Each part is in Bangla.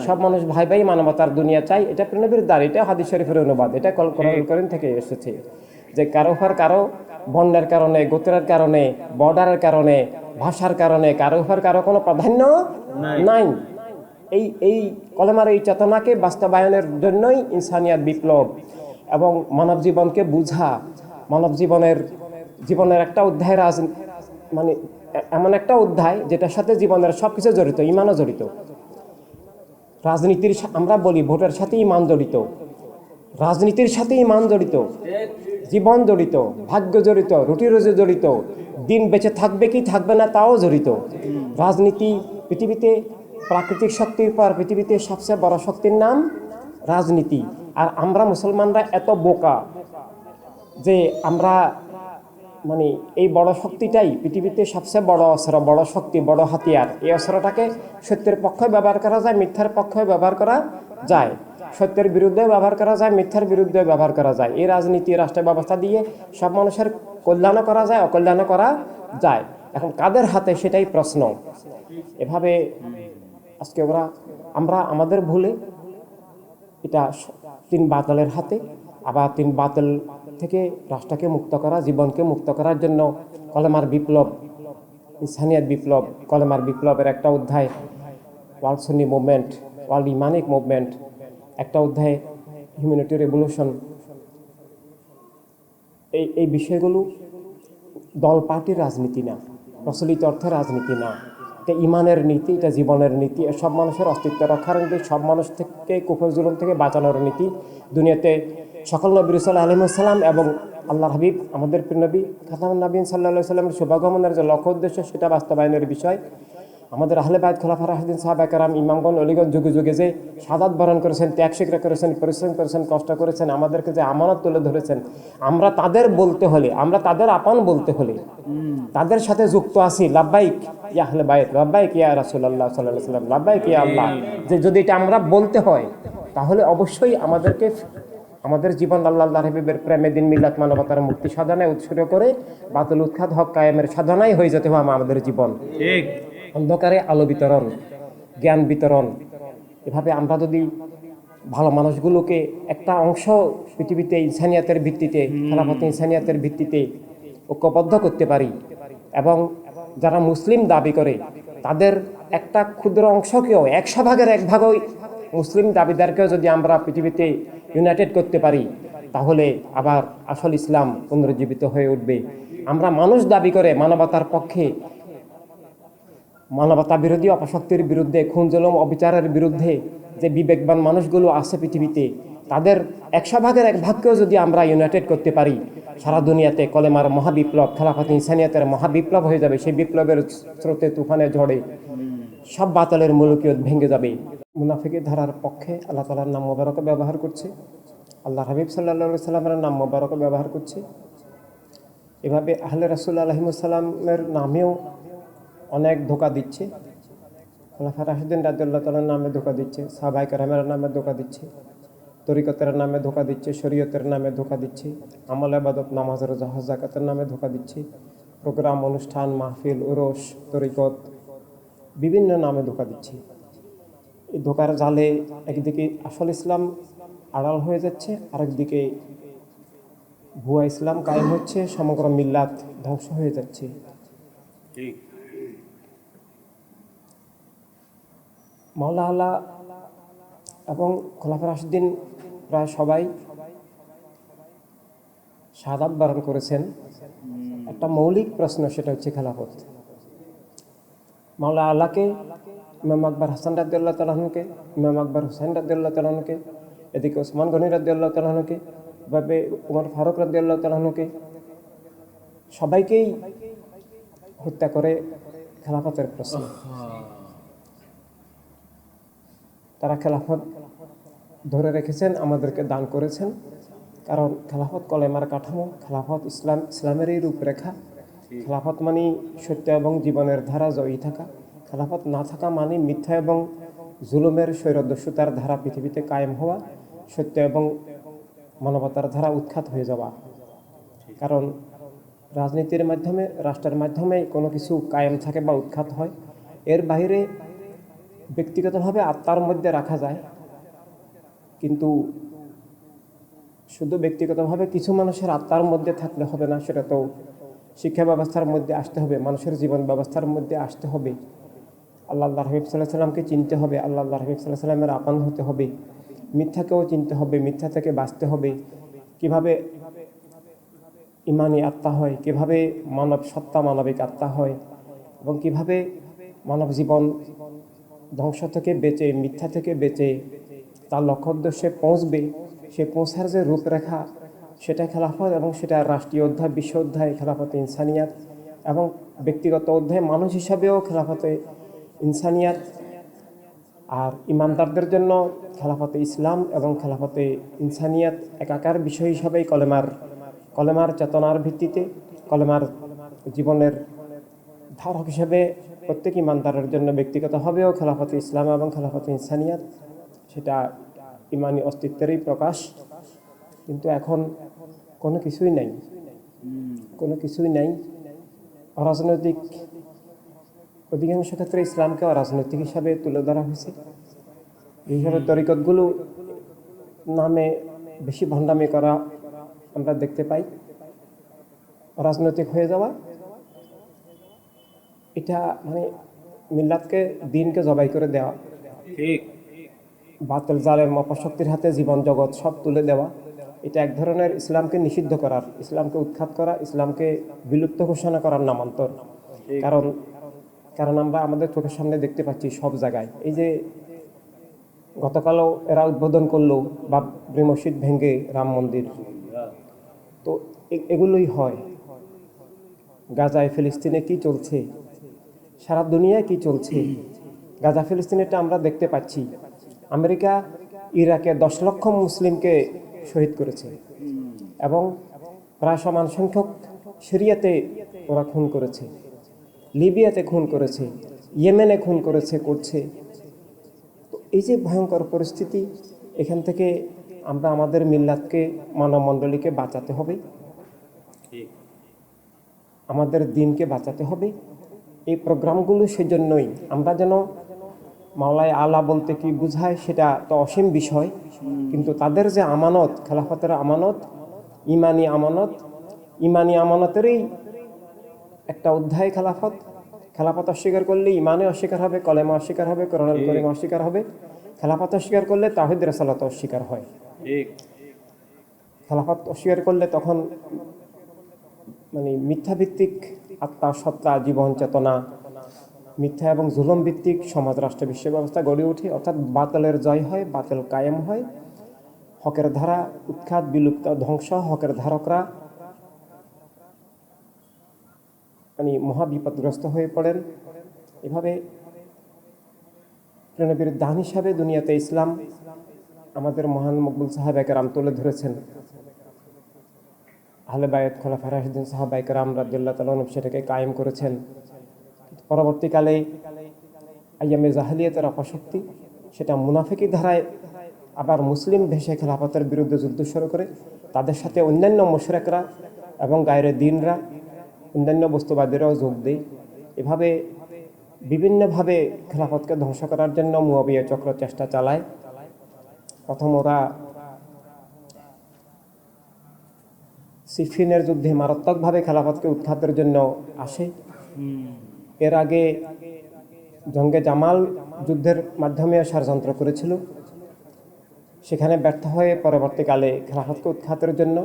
সব মানুষ ভাই ভাই, মানবতার দুনিয়া চাই, এটা প্রেরণাবির দ্বার, এটা হাদিস শরীফের অনুবাদ, এটা কোরআন কারীম থেকে এসেছে। যে কারো বর্ণের কারণে, গোত্রের কারণে, বর্ডারের কারণে, ভাষার কারণে কারো কোনো প্রাধান্য নাই। এই এই কলেমার এই চেতনাকে বাস্তবায়নের জন্যই ইনসানিয়াত বিপ্লব এবং মানব জীবনকে বুঝা, মানব জীবনের একটা অধ্যায়, মানে এমন একটা অধ্যায় যেটার সাথে জীবনের সব কিছু জড়িত, ইমানও জড়িত। রাজনীতির আমরা বলি ভোটের সাথে ইমান জড়িত, রাজনীতির সাথে ইমান জড়িত, জীবন জড়িত, ভাগ্য জড়িত, রুটি রুজি জড়িত, দিন বেঁচে থাকবে কি থাকবে না তাও জড়িত। রাজনীতি পৃথিবীতে, প্রাকৃতিক শক্তির পর পৃথিবীতে সবচেয়ে বড় শক্তির নাম রাজনীতি। আর আমরা মুসলমানরা এত বোকা যে আমরা মানে এই বড় শক্তিটাই পৃথিবীতে সবচেয়ে বড় অস্ত্র, বড় শক্তি, বড় হাতিয়ার। এই অস্ত্রটাকে সত্যের পক্ষে ব্যবহার করা যায়, মিথ্যার পক্ষে ব্যবহার করা যায়, সত্যের বিরুদ্ধে ব্যবহার করা যায়, মিথ্যার বিরুদ্ধে ব্যবহার করা যায়। এই রাজনীতি, রাষ্ট্র ব্যবস্থা দিয়ে সব মানুষের কল্যাণও করা যায়, অকল্যাণও করা যায়। এখন কাদের হাতে সেটাই প্রশ্ন। এভাবে আজকে আমরা আমাদের ভুলে এটা তিন বাতিলের হাতে, আবার তিন বাতিল থেকে রাষ্ট্রকে মুক্ত করা, জীবনকে মুক্ত করার জন্য কলেমার বিপ্লব, ইনসানিয়াত বিপ্লব, কলেমার বিপ্লবের একটা অধ্যায় ওয়ার্ল্ড সুন্নি মুভমেন্ট, ওয়ার্ল্ড ইমানিক মুভমেন্ট, একটা অধ্যায় হিউম্যানিটি রেভলিউশন। এই বিষয়গুলো দল পার্টির রাজনীতি না, প্রচলিত অর্থের রাজনীতি না, এটা ইমানের নীতি, এটা জীবনের নীতি, সব মানুষের অস্তিত্ব রক্ষার নীতি, সব মানুষ থেকে কুফর জুলুম থেকে বাঁচানোর নীতি। দুনিয়াতে সকল নবী রাসূল আলাইহিসসালাম এবং আল্লাহর হাবিব আমাদের প্রিয় নবী খাতামুন নবীন সাল্লাল্লাহু আলাইহি সাল্লামের শুভাগমনের যে লক্ষ্য উদ্দেশ্য, সেটা বাস্তবায়নের বিষয়। আমাদের আহলে বায়ত, খোলাফা রাশিদিন, সাহাবা কেরাম, ইমামগণ, অলিগণ যুগে যুগে যে শাহাদাত বরণ করেছেন, ত্যাগ স্বীকার করেছেন, পরিশ্রম করেছেন, কষ্ট করেছেন, আমাদেরকে যে আমানত তুলে ধরেছেন, আমরা তাদের বলতে হলে, আমরা তাদের আপন বলতে হলে তাদের সাথে যুক্ত আছি। লাব্বাইক ইয়া আহলে বায়ত, লাব্বাইক ইয়া রাসূলুল্লাহ সাল্লাল্লাহু আলাইহি ওয়াসাল্লাম, লাব্বাইক ইয়া আল্লাহ। যে যদি এটা আমরা বলতে হয়, তাহলে অবশ্যই আমাদেরকে আমাদের জীবন আল্লাহর হাবিবের প্রেমে, দিন মিলাত, মানবতার মুক্তি সাধনায় উৎসর্গ করে বাতিল উৎখাত, হক কায়েমের সাধনাই হয়ে যেতে হবে আমাদের জীবন। ঠিক অন্ধকারে আলো বিতরণ, জ্ঞান বিতরণ। এভাবে আমরা যদি ভালো মানুষগুলোকে একটা অংশ পৃথিবীতে ইনসানিয়াতের ভিত্তিতে, খেলাফত ইনসানিয়াতের ভিত্তিতে ঐক্যবদ্ধ করতে পারি, এবং যারা মুসলিম দাবি করে তাদের একটা ক্ষুদ্র অংশকেও, 100 ভাগের 1 ভাগই মুসলিম দাবিদারকেও যদি আমরা পৃথিবীতে ইউনাইটেড করতে পারি, তাহলে আবার আসল ইসলাম পুনরুজ্জীবিত হয়ে উঠবে। আমরা মানুষ দাবি করে মানবতার পক্ষে, মানবতা বিরোধী অপশক্তির বিরুদ্ধে, খুন জুলুম অবিচারের বিরুদ্ধে যে বিবেকবান মানুষগুলো আছে পৃথিবীতে, তাদের 100 ভাগের 1 ভাগকেও যদি আমরা ইউনাইটেড করতে পারি, সারা দুনিয়াতে কলেমার মহাবিপ্লব, খেলাফত ইনসানিয়াতের মহাবিপ্লব হয়ে যাবে। সেই বিপ্লবের স্রোতে, তুফানে, ঝড়ে সব বাতিলের মুলুকিয়ত ভেঙে যাবে। মুনাফিকের ধারার পক্ষে আল্লাহ তাআলার নাম মোবারক ব্যবহার করছে, আল্লাহর হাবিব সাল্লাল্লাহু আলাইহি সাল্লামের নাম মোবারক ব্যবহার করছে। এভাবে আহলে রাসূল আলাইহিস সালামের নামেও অনেক ধোঁকা দিচ্ছে, খোলাফা রাশিদিন রাদিয়াল্লাহু তাআলার নামে ধোঁকা দিচ্ছে, সাহাবায়ে কেরামের নামে ধোঁকা দিচ্ছে, তরিকতের নামে ধোঁকা দিচ্ছে, শরীয়তের নামে ধোঁকা দিচ্ছে, আমল ইবাদত, নামাজ, রোজা, হজ, যাকাতের নামে ধোঁকা দিচ্ছে, প্রোগ্রাম, অনুষ্ঠান, মাহফিল, উরস, তরিকত, বিভিন্ন নামে ধোঁকা দিচ্ছে। এই ধোঁকার জালে একদিকে আসল ইসলাম আড়াল হয়ে যাচ্ছে, আরেকদিকে ভুয়া ইসলাম কায়েম হচ্ছে, সমগ্র মিল্লাত ধ্বংস হয়ে যাচ্ছে। মাওলা আল্লাহ এবং খোলাফা রাশিদিন প্রায় সবাই শাহাদাত বরণ করেছেন। একটা মৌলিক প্রশ্ন, সেটা হচ্ছে খেলাফত। মাওলা আল্লাহকে, ইমাম আকবর হাসান রাদিয়াল্লাহু তাআলা আনহুকে, ইমাম আকবর হুসাইন রাদিয়াল্লাহু তাআলা আনহুকে, এদিকে ওসমান গনি রাদিয়াল্লাহু তাআলা আনহুকে, এভাবে উমর ফারুক রাদিয়াল্লাহু তাআলা আনহুকে, সবাইকেই হত্যা করে খেলাফতের প্রশ্ন। তারা খেলাফত ধরে রেখেছেন, আমাদেরকে দান করেছেন। কারণ খেলাফত কলেমার কাঠামো, খেলাফত ইসলামেরই রূপরেখা। খেলাফত মানে সত্য এবং জীবনের ধারা জয়ী থাকা। খেলাফত না থাকা মানে মিথ্যা এবং জুলুমের, স্বৈরদস্যুতার ধারা পৃথিবীতে কায়েম হওয়া, সত্য এবং মানবতার ধারা উৎখাত হয়ে যাওয়া। কারণ রাজনীতির মাধ্যমে, রাষ্ট্রের মাধ্যমে কোনো কিছু কায়েম থাকে বা উৎখাত হয়। এর বাইরে ব্যক্তিগতভাবে আত্মার মধ্যে রাখা যায়, কিন্তু শুধু ব্যক্তিগতভাবে কিছু মানুষের আত্মার মধ্যে থাকলে হবে না, সেটা তো শিক্ষা ব্যবস্থার মধ্যে আসতে হবে, মানুষের জীবন ব্যবস্থার মধ্যে আসতে হবে। আল্লাহ হাবিব সাল্লাল্লাহু আলাইহি সাল্লামকে চিনতে হবে, আল্লাহ হাবিব সাল্লাল্লাহু আলাইহি সাল্লামের আপন হতে হবে, মিথ্যাকেও চিনতে হবে, মিথ্যা থেকে বাঁচতে হবে। কিভাবে ইমানি আত্মা হয়, কিভাবে মানব সত্তা মানবিক আত্মা হয়, এবং কিভাবে মানব জীবন ধ্বংস থেকে বেঁচে, মিথ্যা থেকে বেঁচে তার লক্ষ্য উদ্দেশ্যে পৌঁছবে, সে পৌঁছার যে রূপরেখা, সেটা খেলাফত, এবং সেটা রাষ্ট্রীয় অধ্যায়, বিশ্ব অধ্যায় খেলাফতে ইনসানিয়াত, এবং ব্যক্তিগত অধ্যায় মানুষ হিসাবেও খেলাফতে ইনসানিয়াত। আর ইমানদারদের জন্য খেলাফতে ইসলাম এবং খেলাফতে ইনসানিয়াত একাকার বিষয় হিসাবেই কলেমার চেতনার ভিত্তিতে, কলেমার জীবনের ধারক হিসেবে প্রত্যেক ইমানদারের জন্য ব্যক্তিগতভাবেও খেলাফতে ইসলাম এবং খেলাফতে ইনসানিয়াত, সেটা ইমানি অস্তিত্বেরই প্রকাশ। কিন্তু এখন কোনো কিছুই নাই। অরাজনৈতিক, অধিকাংশ ক্ষেত্রে ইসলামকে অরাজনৈতিক হিসাবে তুলে ধরা হয়েছে। এই হিসাবে তরিকতগুলো নামে বেশি ভণ্ডামি করা আমরা দেখতে পাই। রাজনৈতিক হয়ে যাওয়া, এটা মানে মিল্লাতকে, দিনকে জবাই করে দেওয়া, ঠিক বাতিল জালেম অপশক্তির হাতে জীবন জগৎ সব তুলে দেওয়া, এটা এক ধরনের ইসলামকে নিষিদ্ধ করার, ইসলামকে উৎখাত করা, ইসলামকে বিলুপ্ত ঘোষণা করার নামান্তর। কারণ আমরা আমাদের চোখের সামনে দেখতে পাচ্ছি সব জায়গায়। এই যে গতকালও এরা উদ্বোধন করলো বাবরি মসজিদ ভেঙে রাম মন্দির, তো এগুলোই হয়। গাজায় ফিলিস্তিনে কি চলছে, সারা দুনিয়ায় কি চলছে, গাজা ফিলিস্তিনেটা আমরা দেখতে পাচ্ছি। আমেরিকা ইরাকে 10 লক্ষ মুসলিমকে শহীদ করেছে, এবং প্রায় সমান সংখ্যক সিরিয়াতে ওরা খুন করেছে, লিবিয়াতে খুন করেছে, ইয়েমেনে খুন করছে। তো এই যে ভয়ঙ্কর পরিস্থিতি, এখান থেকে আমরা আমাদের মিল্লাতকে, মানবমণ্ডলীকে বাঁচাতে হবে, আমাদের দিনকে বাঁচাতে হবে। এই প্রোগ্রামগুলো সেজন্যই, আমরা যেন মাওলায় আলা বলতে কি বুঝায় সেটা তো অসীম বিষয়, কিন্তু তাদের যে আমানত, খেলাফতের আমানত, ইমানি আমানতেরই একটা অধ্যায় খেলাফত অস্বীকার করলে ইমানে অস্বীকার হবে, কলেমা অস্বীকার হবে, কোরআনুল কারীম অস্বীকার হবে। খেলাফত অস্বীকার করলে তাওহীদ রিসালাত অস্বীকার হয়। খেলাফত অস্বীকার করলে তখন মানে মিথ্যাভিত্তিক আত্মা, সত্তা, জীবন, চেতনা, মিথ্যা এবং জুলুম ভিত্তিক সমাজ, রাষ্ট্র, বিশ্ব ব্যবস্থা গড়ে ওঠে। অর্থাৎ বাতিলের জয় হয়, বাতিল কায়েম হয়, হকের ধারা উৎখাত, বিলুপ্ত, ধ্বংস, হকের ধারকরা মানে মহাবিপদগ্রস্ত হয়ে পড়েন। এভাবে প্রেরণার দান হিসাবে দুনিয়াতে ইসলাম আমাদের মহান মকবুল সাহাবায়ে কেরাম তুলে ধরেছেন। আহলে বায়াত, খোলাফায়ে রাশিদিন, সাহাবায়ে কেরাম রাদিয়াল্লাহু তাআলা আনহুম সেটাকে কায়েম করেছেন। পরবর্তীকালে আইয়ামে জাহেলিয়াতের অপশক্তি, সেটা মুনাফিকি ধারায় আবার মুসলিম ভেসে খেলাফতের বিরুদ্ধে যুদ্ধ শুরু করে, তাদের সাথে অন্যান্য মুশরিকরা এবং গায়রে দিনরা, অন্যান্য বস্তুবাদীরাও যোগ দেয়। এভাবে বিভিন্নভাবে খেলাফতকে ধ্বংস করার জন্য মুয়াবিয়া চক্র চেষ্টা চালায়। প্রথম ওরা সিফিনের যুদ্ধে মারাত্মকভাবে খেলাফতকে উৎখাতের জন্য আসে। এর আগে জঙ্গে জামাল যুদ্ধের মাধ্যমে ষড়যন্ত্র করেছিল, সেখানে ব্যর্থ হয়ে পরবর্তীকালে খেলাফতকে উৎখাতের জন্য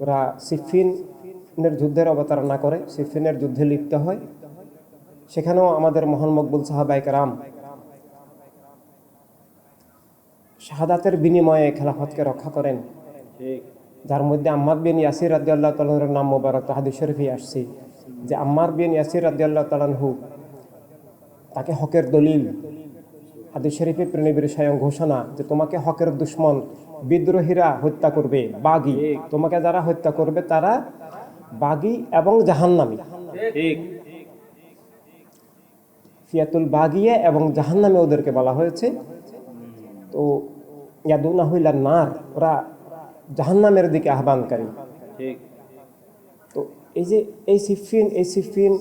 ওরা সিফিনের যুদ্ধের অবতারণা করে, সিফিনের যুদ্ধে লিপ্ত হয়। সেখানেও আমাদের মহান মকবুল সাহাবায়ে কেরাম শাহাদাতের বিনিময়ে খেলাফতকে রক্ষা করেন, যার মধ্যে আম্মার বিন ইয়াসির রাদিয়াল্লাহু তাআলা আনহুর নাম মোবারক হাদিস শরীফে আসছে যে আম্মার বিন ইয়াসির রাদিয়াল্লাহু তাআলা আনহু, তাকে হকের দলিল, হাদিস শরীফে প্রেরণার স্বয়ং ঘোষণা যে তোমাকে হকের দুশমন বিদ্রোহীরা হত্যা করবে, বাগী, তোমাকে যারা হত্যা করবে তারা বাগী এবং জাহান্নামী। ফিয়াতুল বাগিয়া এবং জাহান্নামে ওদেরকে বলা হয়েছে। তো ইয়াদুনাহু ইলান নার, ওরা জাহান্নামের দিকে আহ্বানকারী। তো এই যে এই সিফিন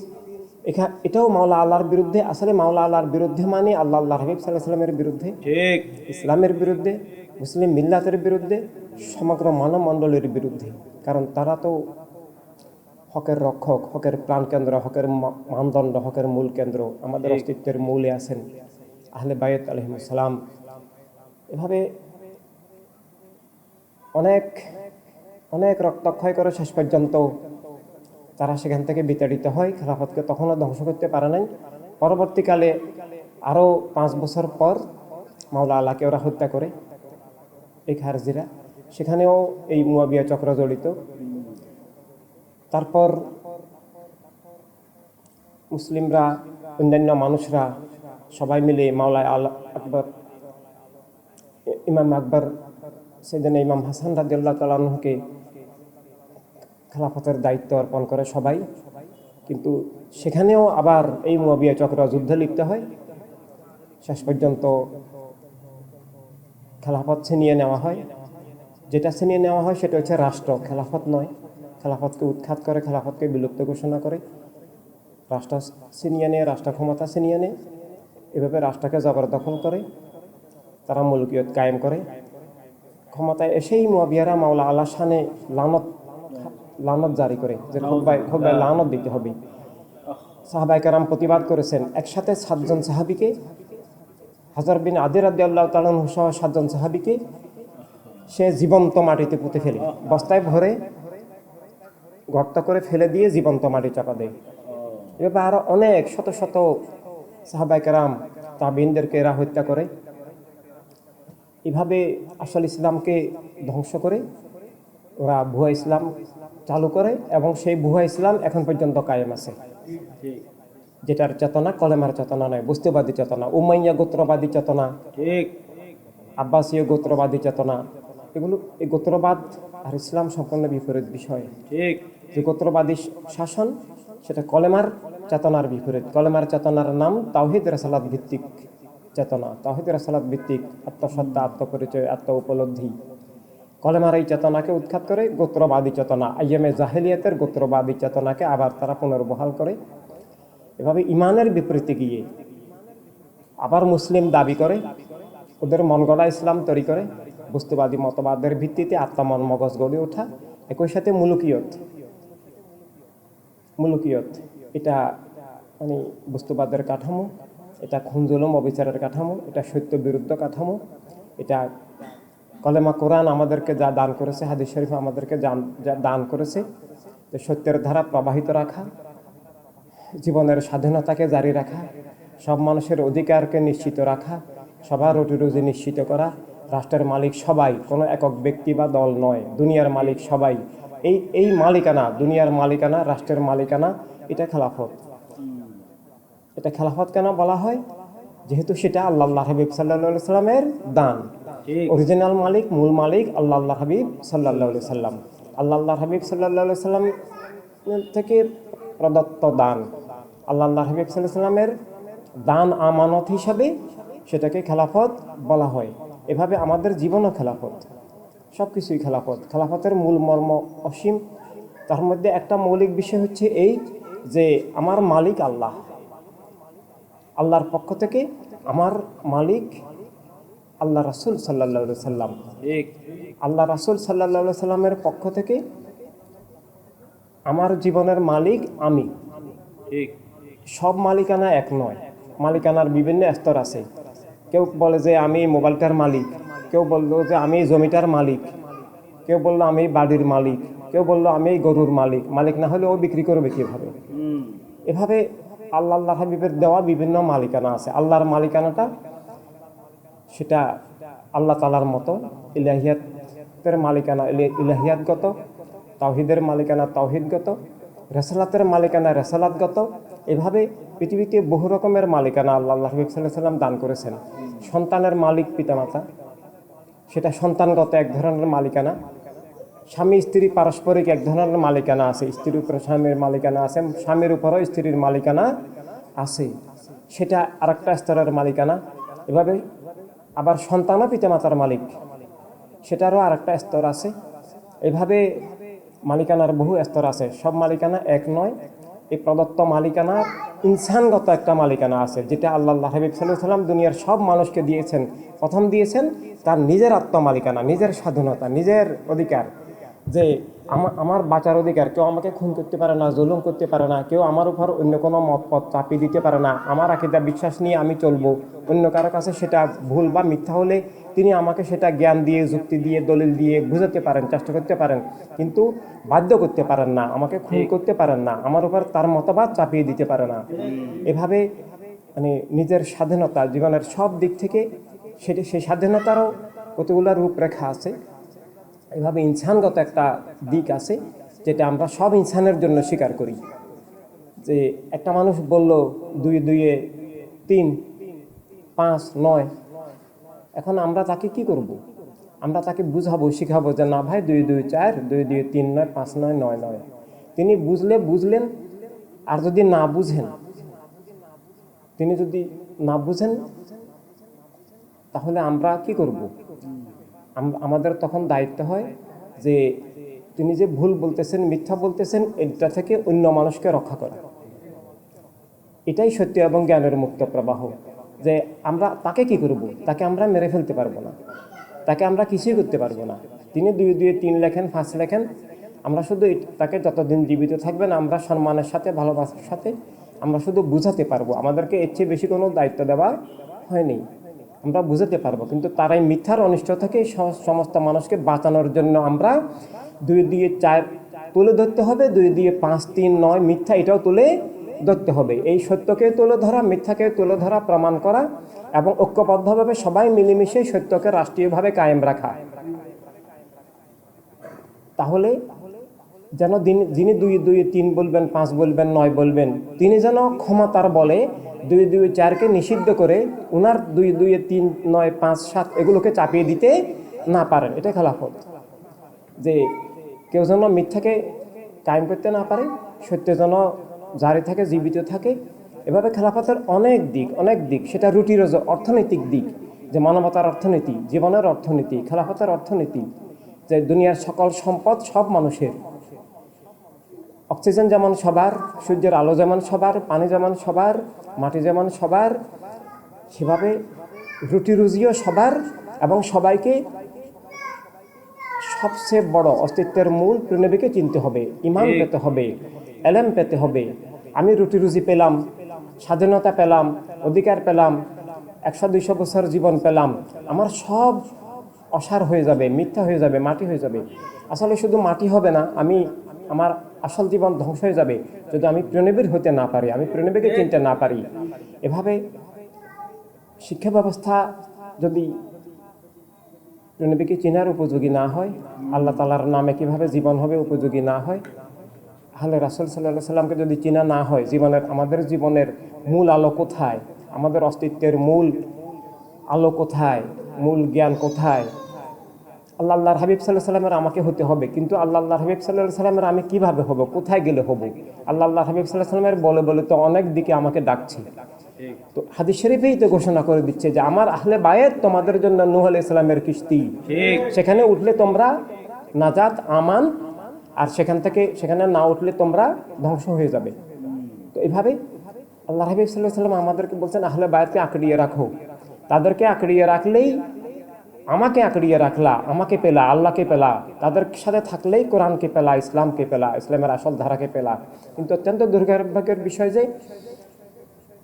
এটাও মাওলা আল্লাহর বিরুদ্ধে। আসলে মাওলা আল্লাহর বিরুদ্ধে মানে আল্লাহ হাবিব সাল্লাল্লাহু আলাইহি সাল্লামের বিরুদ্ধে, ঠিক ইসলামের বিরুদ্ধে, মুসলিম মিল্লাতের বিরুদ্ধে, সমগ্র মানব মণ্ডলের বিরুদ্ধে। কারণ তারা তো হকের রক্ষক, হকের প্রাণকেন্দ্র, হকের মানদণ্ড, হকের মূল কেন্দ্র, আমাদের অস্তিত্বের মূলে আছেন আহলে বায়ত আলাইহিস সালাম। এভাবে অনেক অনেক রক্তক্ষয় করে শেষ পর্যন্ত তারা সেখান থেকে বিতাড়িত হয়। খেলাফতকে তখনও ধ্বংস করতে পারে নাই। পরবর্তীকালে আরও 5 বছর পর মাওলা আল্লাহকে ওরা হত্যা করে, এই খারজিরা। সেখানেও এই মুয়াবিয়া চক্র জড়িত। তারপর মুসলিমরা, অন্যান্য মানুষরা সবাই মিলে মাওলা আল্লাহ আকবর, ইমাম আকবর সেদিনা ইমাম হাসান রাদিয়াল্লাহু তাআলা আনহুকে খেলাফতের দায়িত্ব অর্পণ করে সবাই। কিন্তু সেখানেও আবার এই মুয়াবিয়া চক্র যুদ্ধে লিপ্ত হয়। শেষ পর্যন্ত খেলাফত ছিনিয়ে নেওয়া হয়। যেটা ছিনিয়ে নেওয়া হয় সেটা হচ্ছে রাষ্ট্র, খেলাফত নয়। খেলাফতকে উৎখাত করে, খেলাফতকে বিলুপ্ত ঘোষণা করে, রাষ্ট্র ছিনিয়ে নেয়, রাষ্ট্র ক্ষমতা ছিনিয়ে নেয়। এভাবে রাষ্ট্রকে জবরদখল করে, তারা মুলকিয়ত কায়েম করে। ক্ষমতায় এসেই মুয়াবিয়ারা মাওলা আল্লাহর শানে লানত জারি করে যে খুবই লানত দিতে হবে। সাহাবায়ে কেরাম প্রতিবাদ করেছেন। একসাথে 7 জন সাহাবীকে, হাজার বিন আদি রাদিয়াল্লাহু তাআলা আনহু সহ 7 জন সাহাবীকে সে জীবন্ত মাটিতে পুঁতে ফেলে, বস্তায় ভরে গর্ত করে ফেলে দিয়ে জীবন্ত মাটি চাপা দেয়। এভাবে আরো অনেক শত শত সাহাবায়ে কেরাম, তাবিনদেরকে এরা হত্যা করে। এভাবে আসল ইসলামকে ধ্বংস করে ওরা ভুয়া ইসলাম চালু করে, এবং সেই ভুয়া ইসলাম এখন পর্যন্ত কায়েম আছে, যেটার চেতনা কলেমার চেতনা নয়, বস্তুবাদী চেতনা, উমাইয়া গোত্রবাদী চেতনা, ঠিক আব্বাসীয় গোত্রবাদী চেতনা। এগুলো, এই গোত্রবাদ আর ইসলাম সম্পূর্ণ বিপরীত বিষয়। ঠিক যে গোত্রবাদী শাসন, সেটা কলেমার চেতনার বিপরীত। কলেমার চেতনার নাম তাওহীদ রিসালাত ভিত্তিক চেতনা, তাওহীদ রিসালাত ভিত্তিক আত্মসত্তা, আত্মপরিচয়, আত্ম উপলব্ধি। কলেমার এই চেতনাকে উৎখাত করে গোত্রবাদী চেতনা, আইয়ামে জাহেলিয়াতের গোত্রবাদী চেতনাকে আবার তারা পুনর্বহাল করে। এভাবে ইমানের বিপরীতে গিয়ে আবার মুসলিম দাবি করে, ওদের মন গড়া ইসলাম তৈরি করে, বস্তুবাদী মতবাদের ভিত্তিতে আত্মমন মগজ গড়ে ওঠা। একই সাথে মুলুকিয়ত, এটা মানে বস্তুবাদের কাঠামো, এটা খুন-জুলুম অবিচারের কাঠামো, এটা সত্য বিরুদ্ধ কাঠামো। এটা কলেমা কোরআন আমাদেরকে যা দান করেছে, হাদিস শরীফ আমাদেরকে যা দান করেছে, যে সত্যের ধারা প্রবাহিত রাখা, জীবনের স্বাধীনতাকে জারি রাখা, সব মানুষের অধিকারকে নিশ্চিত রাখা, সবার রুটি রুজি নিশ্চিত করা, রাষ্ট্রের মালিক সবাই, কোনো একক ব্যক্তি বা দল নয়, দুনিয়ার মালিক সবাই। এই মালিকানা, দুনিয়ার মালিকানা, রাষ্ট্রের মালিকানা, এটা খেলাফত। এটা খেলাফত কেন বলা হয়? যেহেতু সেটা আল্লাহ হাবিব সাল্লাল্লাহু আলাইহি সাল্লামের দান। অরিজিনাল মালিক, মূল মালিক আল্লাহ হাবিব সাল্লাল্লাহু আলাইহি সাল্লাম। আল্লাহ হাবিব সাল্লাল্লাহু আলাইহি সাল্লাম থেকে প্রদত্ত দান, আল্লাহ হাবিব সাল্লাল্লাহু আলাইহি সাল্লামের দান আমানত হিসাবে সেটাকে খেলাফত বলা হয়। এভাবে আমাদের জীবনও খেলাফত, সব কিছুই খেলাফত। খেলাফতের মূল মর্ম অসীম। তার মধ্যে একটা মৌলিক বিষয় হচ্ছে এই যে আমার মালিক আল্লাহ, আল্লাহর পক্ষ থেকে আমার মালিক আল্লাহ রাসূল সাল্লাল্লাহু আলাইহি সাল্লাম, আল্লাহ রাসূল সাল্লাল্লাহু আলাইহি সাল্লামের পক্ষ থেকে আমার জীবনের মালিক আমি। সব মালিকানা এক নয়, মালিকানার বিভিন্ন স্তর আছে। কেউ বলে যে আমি মোবাইলটার মালিক, কেউ বললো যে আমি জমিটার মালিক, কেউ বললো আমি বাড়ির মালিক, কেউ বললো আমি গরুর মালিক। মালিক না হলে ও বিক্রি করবে কীভাবে? এভাবে আল্লাহ হাবিবের দেওয়া বিভিন্ন মালিকানা আছে। আল্লাহর মালিকানাটা সেটা আল্লাহ তাআলার মতো, ইলাহিয়াতের মালিকানা ইলাহিয়াতগত, তাওহীদের মালিকানা তাওহীদগত, রেসালাতের মালিকানা রেসালাতগত। এভাবে পৃথিবীতে বহু রকমের মালিকানা আল্লাহ হাবিব সাল্লাল্লাহু আলাইহি সাল্লাম দান করেছেন। সন্তানের মালিক পিতামাতা, সেটা সন্তানগত এক ধরনের মালিকানা। স্বামী স্ত্রী পারস্পরিক এক ধরনের মালিকানা আছে, স্ত্রীর উপরে স্বামীর মালিকানা আছে, স্বামীর উপরেও স্ত্রীর মালিকানা আছে, সেটা আরেকটা স্তরের মালিকানা। এভাবে আবার সন্তানও পিতামাতার মালিক, সেটারও আরেকটা স্তর আছে। এভাবে মালিকানার বহু স্তর আছে, সব মালিকানা এক নয়। এই প্রদত্ত মালিকানা ইনসানগত একটা মালিকানা আছে, যেটা আল্লাহ হাবিব সাল্লাল্লাহু আলাইহি সাল্লাম দুনিয়ার সব মানুষকে দিয়েছেন। প্রথম দিয়েছেন তার নিজের আত্মমালিকানা, নিজের স্বাধীনতা, নিজের অধিকার, যে আমার বাঁচার অধিকার। কেউ আমাকে খুন করতে পারে না, জুলুম করতে পারে না, কেউ আমার উপর অন্য কোনো মত পথ চাপিয়ে দিতে পারে না। আমার আকীদা বিশ্বাস নিয়ে আমি চলবো, অন্য কারো কাছে সেটা ভুল বা মিথ্যা হলে তিনি আমাকে সেটা জ্ঞান দিয়ে, যুক্তি দিয়ে, দলিল দিয়ে বুঝাতে পারেন, চেষ্টা করতে পারেন, কিন্তু বাধ্য করতে পারেন না, আমাকে খুন করতে পারেন না, আমার উপর তার মতবাদ চাপিয়ে দিতে পারে না। এভাবে মানে নিজের স্বাধীনতা জীবনের সব দিক থেকে সেই স্বাধীনতারও কতগুলো রূপরেখা আছে। এভাবে ইনসানগত একটা দিক আছে যেটা আমরা সব ইনসানের জন্য স্বীকার করি। যে একটা মানুষ বলল 2 2 3 5 9, এখন আমরা তাকে কি করব? আমরা তাকে বুঝাবো, শিখাবো যে না ভাই 2 2 4, 2 2 3 9, 5 9 9 9। তিনি বুঝলেন, আর যদি না বুঝেন, তিনি যদি না বুঝেন, তাহলে আমরা কি করব? আমাদের তখন দায়িত্ব হয় যে তিনি যে ভুল বলতেছেন, মিথ্যা বলতেছেন, এটা থেকে অন্য মানুষকে রক্ষা করা। এটাই সত্য এবং জ্ঞানের মুক্ত প্রবাহ। যে আমরা তাকে কি করব? তাকে আমরা মেরে ফেলতে পারবো না, তাকে আমরা কিছুই করতে পারবো না। তিনি 2 2 3 লেখেন, 5 লেখেন, আমরা শুধু তাকে যতদিন জীবিত থাকবেন আমরা সম্মানের সাথে, ভালোবাসার সাথে আমরা শুধু বুঝাতে পারবো। আমাদেরকে এর চেয়ে বেশি কোনো দায়িত্ব দেওয়া হয়নি। আমরা বুঝাতে পারবো, কিন্তু তার এই মিথ্যার অনিষ্ট থেকে সমস্ত মানুষকে বাঁচানোর জন্য আমরা 2 2 4 তুলে ধরতে হবে, 2 2 5 3 9 মিথ্যা, এটাও তুলে ধরতে হবে। এই সত্যকে তুলে ধরা, মিথ্যাকে তুলে ধরা, প্রমাণ করা এবং ঐক্যবদ্ধভাবে সবাই মিলেমিশে সত্যকে রাষ্ট্রীয়ভাবে কায়েম রাখা। তাহলে যেন যিনি 2 2 3 বলবেন, 5 বলবেন, 9 বলবেন, তিনি যেন ক্ষমতার বলে 2 2 4কে নিষিদ্ধ করে উনার 2 2 3 9 5 7 এগুলোকে চাপিয়ে দিতে না পারেন। এটা খেলাফত। যে কেউ যেন মিথ্যাকে কায়েম করতে না পারে, সত্য যেন জারি থাকে, জীবিত থাকে। এভাবে খেলাফতের অনেক দিক, সেটা রুটির অর্থনৈতিক দিক, যে মানবতার অর্থনীতি, জীবনের অর্থনীতি, খেলাফতের অর্থনীতি, যে দুনিয়ার সকল সম্পদ সব মানুষের। অক্সিজেন যেমন সবার, সূর্যের আলো যেমন সবার, পানি যেমন সবার, মাটি যেমন সবার, সেভাবে রুটি রুজিও সবার। এবং সবাইকে সবচেয়ে বড় অস্তিত্বের মূল প্রণবীকে চিনতে হবে, ইমান পেতে হবে, এলেম পেতে হবে। আমি রুটি রুজি পেলাম, স্বাধীনতা পেলাম, অধিকার পেলাম, 100-200 বছর জীবন পেলাম, আমার সব অসার হয়ে যাবে, মিথ্যা হয়ে যাবে, মাটি হয়ে যাবে। আসলে শুধু মাটি হবে না, আমার আসল জীবন ধ্বংস হয়ে যাবে যদি আমি প্রণবীর হতে না পারি, আমি প্রণবীকে চিনতে না পারি। এভাবে শিক্ষা ব্যবস্থা যদি প্রণবীকে চেনার উপযোগী না হয়, আল্লাহ তাআলার নামে কিভাবে জীবন হবে উপযোগী না হয়, আহলে রাসূল সাল্লাল্লাহু আলাইহি সাল্লামকে যদি চেনা না হয়, আমাদের জীবনের মূল আলো কোথায়, আমাদের অস্তিত্বের মূল আলো কোথায়, মূল জ্ঞান কোথায়, আল্লাহর হাবিব সাল্লাল্লাহু আলাইহি সাল্লামের আমাকে হতে হবে, কিন্তু আল্লাহর হাবিব সাল্লাল্লাহু আলাইহি সাল্লামের আমি কিভাবে হব, কোথায় গেলে হব? আল্লাহর হাবিব সাল্লাল্লাহু আলাইহি সাল্লামের বলে তো অনেক দিকে আমাকে ডাকছে। তো হাদিস শরীফেই তো ঘোষণা করে দিচ্ছে যে আমার আহলে বায়াত তোমাদের জন্য নূহ আলাইহিস সালামের কিস্তি, সেখানে উঠলে তোমরা নাজাত, আমান, আর সেখানে না উঠলে তোমরা ধ্বংস হয়ে যাবে। তো এইভাবে আল্লাহ হাবিব সাল্লাল্লাহু আলাইহি সাল্লাম আমাদেরকে বলছেন আহলে বায়াতকে আঁকড়িয়ে রাখো। তাদেরকে আঁকড়িয়ে রাখলেই আমাকে আঁকড়িয়ে রাখলা, আমাকে পেলা, আল্লাহকে পেলা। তাদের সাথে থাকলেই কোরআনকে পেলা, ইসলামকে পেলা, ইসলামের আসল ধারাকে পেলা। কিন্তু অত্যন্ত দুর্ভাগ্যের বিষয় যে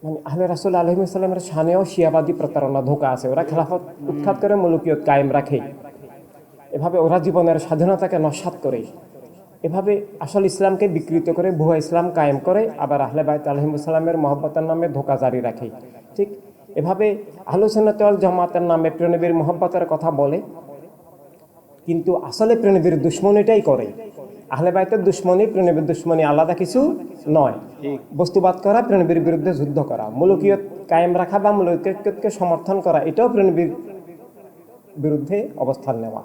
মানে আহলে রাসূল আলাইহিস সালামের শানেও শিয়াবাদী প্রতারণা, ধোঁকা আছে। ওরা খেলাফত উৎখাত করে মুলুকিয়ত কায়েম রাখে, এভাবে ওরা জীবনের স্বাধীনতাকে নস্যাৎ করে, এভাবে আসল ইসলামকে বিকৃত করে ভুয়া ইসলাম কায়েম করে, আবার আহলে বায়ত আলাইহিস সালামের মহব্বতের নামে ধোঁকা জারি রাখে। ঠিক এভাবে আহলে সুন্নাত ওয়াল জামাতের নামে প্রেনবীর মহব্বতের কথা বলে, কিন্তু আসলে প্রেনবীর দুশ্মনীটাই করে। আহলে বায়তের দুশ্মনী, প্রেনবীর দুশ্মনী আলাদা কিছু নয়। বস্তুবাদ করা, প্রেনবীর বিরুদ্ধে যুদ্ধ করা, মুলুকিয়ত কায়েম রাখা বা মুলুকিয়তকে সমর্থন করা, এটাও প্রেনবীর বিরুদ্ধে অবস্থান নেওয়া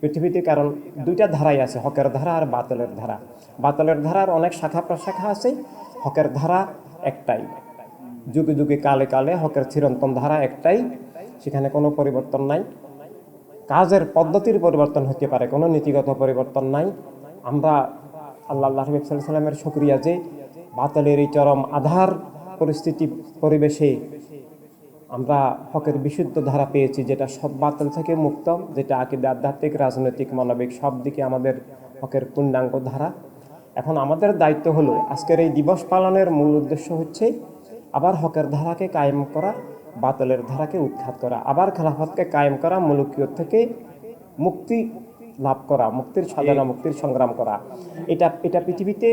পৃথিবীতে। কারণ দুইটা ধারাই আছে, হকের ধারা আর বাতিলের ধারা। বাতিলের ধারার অনেক শাখা প্রশাখা আছে, হকের ধারা একটাই। যুগে যুগে কালে কালে হকের চিরন্তন ধারা একটাই, সেখানে কোনো পরিবর্তন নাই। কাজের পদ্ধতির পরিবর্তন হতে পারে, কোনো নীতিগত পরিবর্তন নাই। আমরা আল্লাহ হাবিব সাল্লাল্লাহু আলাইহি সাল্লামের শুকরিয়া যে বাতিলের এই চরম আধার পরিস্থিতি পরিবেশে আমরা হকের বিশুদ্ধ ধারা পেয়েছি, যেটা সব বাতিল থেকে মুক্ত, যেটা আকীদা, আধ্যাত্মিক, রাজনৈতিক, মানবিক সব দিকে আমাদের হকের পূর্ণাঙ্গ ধারা। এখন আমাদের দায়িত্ব হলো আজকের এই দিবস পালনের মূল উদ্দেশ্য হচ্ছে আবার হকের ধারাকে কায়েম করা, বাতিলের ধারাকে উৎখাত করা, আবার খেলাফতকে কায়েম করা, মুলুকিয়ত থেকে মুক্তি লাভ করা, মুক্তির সাধনা, মুক্তির সংগ্রাম করা। এটা পৃথিবীতে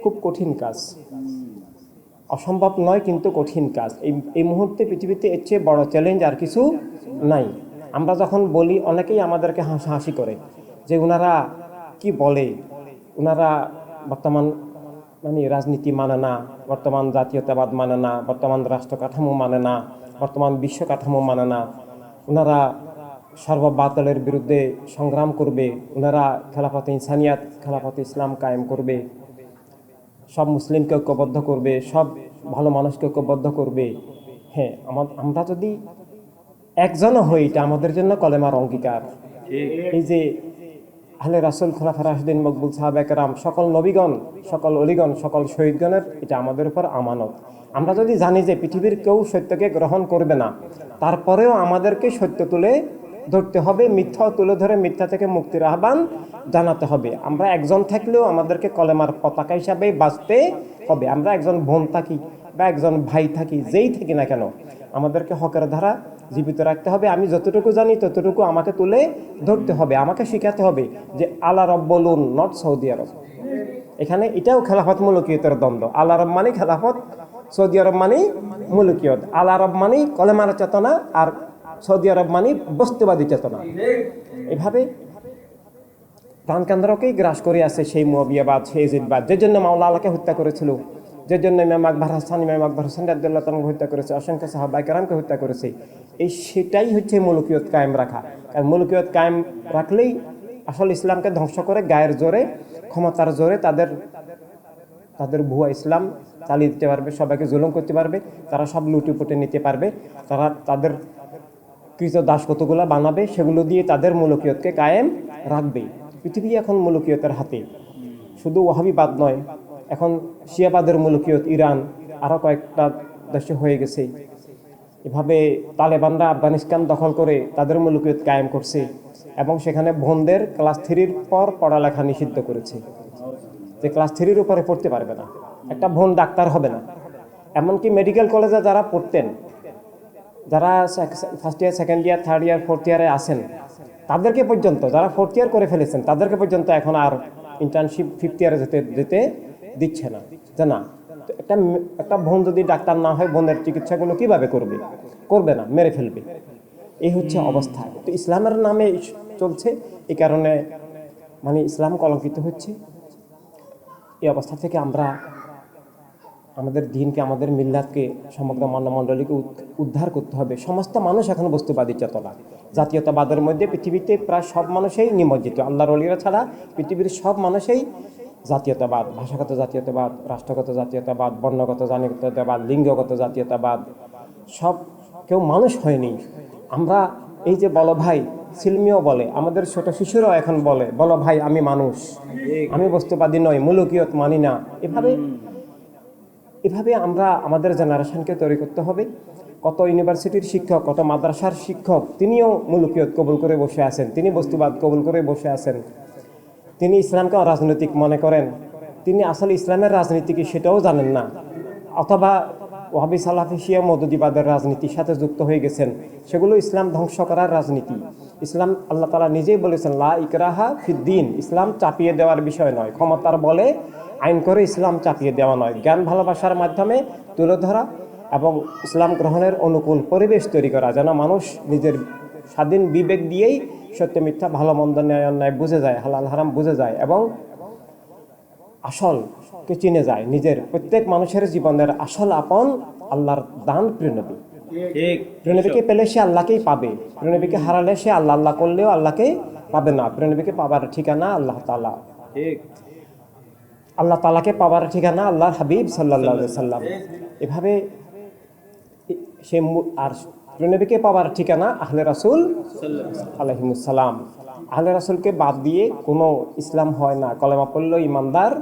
খুব কঠিন কাজ, অসম্ভব নয় কিন্তু কঠিন কাজ। এই মুহূর্তে পৃথিবীতে এর চেয়ে বড় চ্যালেঞ্জ আর কিছু নাই। আমরা যখন বলি অনেকেই আমাদেরকে হাসাহাসি করে যে ওনারা কি বলে, ওনারা বর্তমান রাজনীতি মানে না, বর্তমান জাতীয়তাবাদ মানে না, বর্তমান রাষ্ট্র কাঠামো মানে না, বর্তমান বিশ্ব কাঠামো মানে না, ওনারা সর্ববাতিলের বিরুদ্ধে সংগ্রাম করবে, ওনারা খেলাফতে ইনসানিয়াত, খেলাফতে ইসলাম কায়েম করবে, সব মুসলিমকে ঐক্যবদ্ধ করবে, সব ভালো মানুষকে ঐক্যবদ্ধ করবে। হ্যাঁ, আমরা যদি একজনও হই, এটা আমাদের জন্য কলেমার অঙ্গীকার। এই যে আহলে রাসূল, খোলাফা রাশিদিন, মকবুল, সাহাবায়ে কেরাম, সকল নবীগণ, সকল অলিগণ, সকল শহীদগণের এটা আমাদের উপর আমানত। আমরা যদি জানি যে পৃথিবীর কেউ সত্যকে গ্রহণ করবে না, তারপরেও আমাদেরকে সত্য তুলে ধরতে হবে, মিথ্যা তুলে ধরে মিথ্যা থেকে মুক্তির আহ্বান জানাতে হবে। আমরা একজন থাকলেও আমাদেরকে কলেমার পতাকা হিসাবে বাঁচতে হবে। আমরা একজন বোন থাকি বা একজন ভাই থাকি, যেই থাকি না কেন, আমাদেরকে হকের ধারা জীবিত রাখতে হবে। আমি যতটুকু জানি ততটুকু আমাকে তুলে ধরতে হবে, আমাকে শিখাতে হবে যে আল্লাহ রব বলুন, নট সৌদি আরব। এখানে এটাও খেলাফত মুলুকিয়তের দ্বন্দ্ব। আল্লাহ রব মানে খেলাফত, সৌদি আরব মানে মুলুকিয়ত। আল্লাহ রব মানে কলেমার চেতনা, আর সৌদি আরব মানে বস্তুবাদী চেতনা। এভাবে প্রাণকেন্দ্রকেই গ্রাস করে আছে সেই মুয়াবিয়াবাদ, সেই ইজিদবাদ, যে জন্য মাওলা আল্লাহকে হত্যা করেছিল, যে জন্য ইমাম আকবর হোসেন রাদিয়াল্লাহু তাআলা হত্যা করেছে, অসংখ্য সাহাবায়ে কেরামকে হত্যা করেছে। সেটাই হচ্ছে মুলুকিয়ত কায়েম রাখা। কারণ মুলুকিয়ত কায়েম রাখলেই আসল ইসলামকে ধ্বংস করে গায়ের জোরে, ক্ষমতার জোরে তাদের ভুয়া ইসলাম চালিয়ে দিতে পারবে, সবাইকে জুলুম করতে পারবে, তারা সব লুটিপুটে নিতে পারবে, তারা তাদের কৃত দাসগতগুলো বানাবে, সেগুলো দিয়ে তাদের মুলুকিয়তকে কায়েম রাখবে। পৃথিবী এখন মুলুকিয়তের হাতে, শুধু ওয়াহাবিবাদ নয়, এখন শিয়াবাদের মুলুকিয়ত ইরান, আরও কয়েকটা দেশে হয়ে গেছে। এভাবে তালেবানরা আফগানিস্তান দখল করে তাদের মুলুকিয়ত কায়েম করছে এবং সেখানে বোনদের ক্লাস 3 পর পড়ালেখা নিষিদ্ধ করেছে, যে ক্লাস 3 উপরে পড়তে পারবে না, একটা বোন ডাক্তার হবে না। এমনকি মেডিকেল কলেজে যারা পড়তেন, যারা first year, second year, third year, fourth ইয়ারে আছেন, তাদেরকে পর্যন্ত, যারা ফোর্থ ইয়ার করে ফেলেছেন, তাদেরকে পর্যন্ত এখন আর ইন্টার্নশিপ ফিফথ ইয়ারে যেতে দিচ্ছে না। যে না, একটা বোন যদি ডাক্তার না হয়, বোনের চিকিৎসাগুলো কিভাবে করবে না, মেরে ফেলবে। এই হচ্ছে অবস্থা। তো ইসলামের নামে চলছে, এই কারণে ইসলাম কলঙ্কিত হচ্ছে। এই অবস্থা থেকে আমরা আমাদের দিনকে, আমাদের মিল্লাতকে, সমগ্র মানবমণ্ডলীকে উদ্ধার করতে হবে। সমস্ত মানুষ এখন বস্তুবাদী চেতনা, জাতীয়তাবাদের মধ্যে পৃথিবীতে প্রায় সব মানুষই নিমজ্জিত। আল্লাহর ওলিরা ছাড়া পৃথিবীর সব মানুষই জাতীয়তাবাদ, ভাষাগত জাতীয়তাবাদ, রাষ্ট্রগত জাতীয়তাবাদ, বর্ণগত জাতীয়তাবাদ, লিঙ্গগত জাতীয়তাবাদ, সব কেউ মানুষ হয়নি। আমরা এই যে বলো ভাই, সিলমিও বলে, আমাদের ছোট শিশুরাও এখন বলো ভাই আমি মানুষ, আমি বস্তুবাদী নই, মুলুকিয়ত মানি না। এভাবে আমরা আমাদের জেনারেশনকে তৈরি করতে হবে। কত ইউনিভার্সিটির শিক্ষক, কত মাদ্রাসার শিক্ষক, তিনিও মুলুকিয়ত কবুল করে বসে আছেন, তিনি বস্তুবাদ কবুল করে বসে আছেন, তিনি ইসলামকে অরাজনৈতিক মনে করেন, তিনি আসলে ইসলামের রাজনীতি কি সেটাও জানেন না, অথবা ওয়াহাবি, সালাফি, শিয়া, মওদুদিবাদের রাজনীতির সাথে যুক্ত হয়ে গেছেন। সেগুলো ইসলাম ধ্বংস করার রাজনীতি। ইসলাম, আল্লাহ তাআলা নিজেই বলেছেন, লা ইকরাহা ফিদ্দিন, ইসলাম চাপিয়ে দেওয়ার বিষয় নয়, ক্ষমতার বলে আইন করে ইসলাম চাপিয়ে দেওয়া নয়, জ্ঞান ভালোবাসার মাধ্যমে তুলে ধরা এবং ইসলাম গ্রহণের অনুকূল পরিবেশ তৈরি করা, যেন মানুষ নিজের স্বাধীন বিবেক দিয়েই সত্য মিথ্যা, ভালো মন্দ, ন্যায় অন্যায় বুঝে যায়, হালাল হারাম বুঝে যায় এবং আসলকে চিনে যায়। নিজের প্রত্যেক মানুষের জীবনের আসল আপন আল্লাহর দান প্রিয়নবী। প্রিয়নবীকে পেলে সে আল্লাহকেই পাবে, প্রিয়নবীকে হারালে সে আল্লাহ করলেও আল্লাহকে পাবে না। প্রিয়নবীকে পাবার ঠিকানা আল্লাহ তাআলা, আল্লাহ তাআলাকে পাবার ঠিকানা আল্লাহর হাবিব সাল্লাল্লাহু আলাইহি সাল্লাম। এভাবে সে আর প্রিয়নবীকে পাবার ঠিকানা আহলে রাসূল আলাইহিমুস সালাম। আহলে রাসূলকে বাদ দিয়ে কোনো ইসলাম হয় না, কলেমা পড়লেও ইমানদার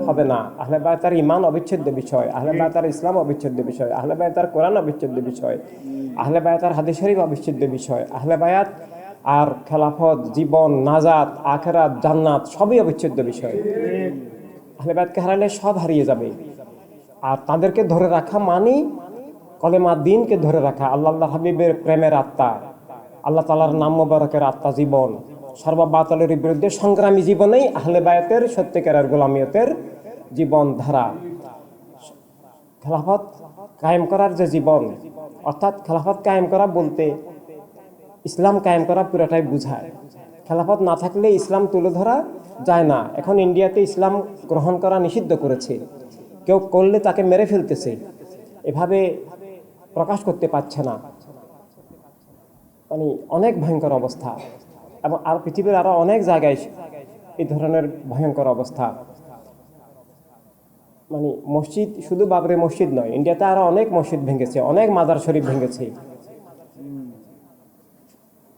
হবে না। আহলে বায়াতের ঈমান অবিচ্ছেদ্য বিষয়, আহলে বায়াতের ইসলাম অবিচ্ছেদ্য বিষয়, আহলে বায়াতের কোরআন অবিচ্ছেদ্য বিষয়, আহলে বায়াতের হাদিস শরীফ অবিচ্ছেদ্য বিষয়। আহলে বায়াত আর খেলাফত, জীবন, নাজাত, আখিরাত, জান্নাত সবই অবিচ্ছেদ্য বিষয়। আহলে বায়াতকে হারালে সব হারিয়ে যাবে। আর তাদেরকে ধরে রাখা মানে কলেমা দ্বীনকে ধরে রাখা, আল্লাহ হাবিবের প্রেমের আত্মা, আল্লাহ তাআলার নাম মোবারকের আত্মা জীবন, সর্ববাতলের বিরুদ্ধে সংগ্রামী জীবনেই আহলে বায়াতের সত্যিকারের গোলামিয়তের জীবন ধারা। খেলাফত কায়েম করার যে জীবন, অর্থাৎ খেলাফত কায়েম করা বলতে ইসলাম কায়েম করা পুরোটাই বোঝায়। খেলাফত না থাকলে ইসলাম তুলে ধরা যায় না। এখন ইন্ডিয়াতে ইসলাম গ্রহণ করা নিষিদ্ধ করেছে, কেউ করলে তাকে মেরে ফেলতেছে, এভাবে প্রকাশ করতে পারছে না। মানে অনেক ভয়ঙ্কর অবস্থা। এবং আর পৃথিবীর আরো অনেক জায়গায় এই ধরনের ভয়ঙ্কর অবস্থা। মানে মসজিদ, শুধু বাবরি মসজিদ নয়, ইন্ডিয়াতে আরো অনেক মসজিদ ভেঙেছে, অনেক মাজার শরীফ ভেঙেছে।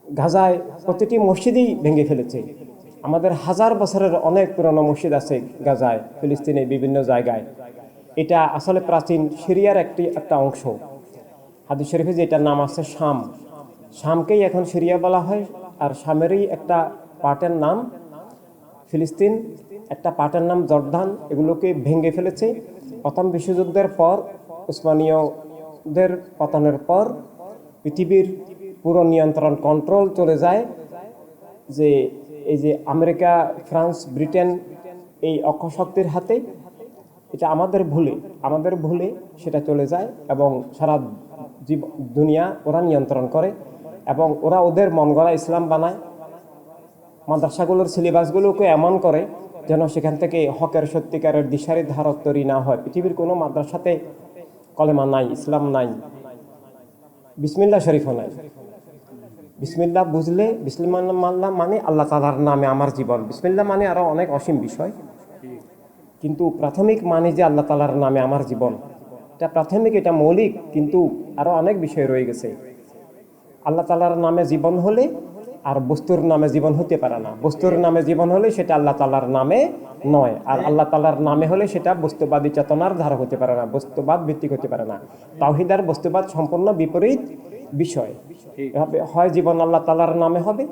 গাজায় প্রতিটি মসজিদই ভেঙে ফেলেছে। আমাদের হাজার বছরের অনেক পুরনো মসজিদ আছে গাজায়, ফিলিস্তিনে, বিভিন্ন জায়গায়। এটা আসলে প্রাচীন সিরিয়ার একটা অংশ। হাদিস শরীফে যেটার নাম আছে শাম, শামকেই এখন সিরিয়া বলা হয়। আর শামেরই একটা পার্টের নাম ফিলিস্তিন, একটা পার্টের নাম জর্দান। এগুলোকে ভেঙে ফেলেছে। প্রথম বিশ্বযুদ্ধের পর, উসমানীয়দের পতনের পর পৃথিবীর পুরো নিয়ন্ত্রণ, কন্ট্রোল চলে যায় যে এই যে আমেরিকা, ফ্রান্স, ব্রিটেন, এই অক্ষশক্তির হাতে। এটা আমাদের ভুলে সেটা চলে যায় এবং সারা দুনিয়া ওরা নিয়ন্ত্রণ করে এবং ওরা ওদের মন গড়া ইসলাম বানায়। মাদ্রাসাগুলোর সিলেবাসগুলোকে এমন করে যেন সেখান থেকে হকের সত্যিকারের দিশারি ধারক তৈরি না হয়। পৃথিবীর কোনো মাদ্রাসাতে কলেমা নাই, ইসলাম নাই, বিসমিল্লাহ শরীফও নাই। বিসমিল্লাহ বুঝলে, বিসমিল্লাহ মানে আল্লাহ তাআলার নামে আমার জীবন। বিসমিল্লাহ মানে আরো অনেক অসীম বিষয়, কিন্তু প্রাথমিক মানে যে আল্লাহ তাআলার নামে আমার জীবন, এটা প্রাথমিক, এটা মৌলিক, কিন্তু আরো অনেক বিষয় রয়ে গেছে। আল্লাহ তাআলার নামে জীবন হলে আর বস্তুর নামে জীবন হতে পারে না। বস্তুর নামে জীবন হলে সেটা আল্লাহ তাআলার নামে নয়, আর আল্লাহ তাআলার নামে হলে সেটা বস্তুবাদী চেতনার ধারা হতে পারে না, বস্তুবাদ ভিত্তিক হতে পারে না। তাওহীদ আর বস্তুবাদ সম্পূর্ণ বিপরীত বিষয়। হয় জীবন আল্লাহ তাআলার নামে হবে,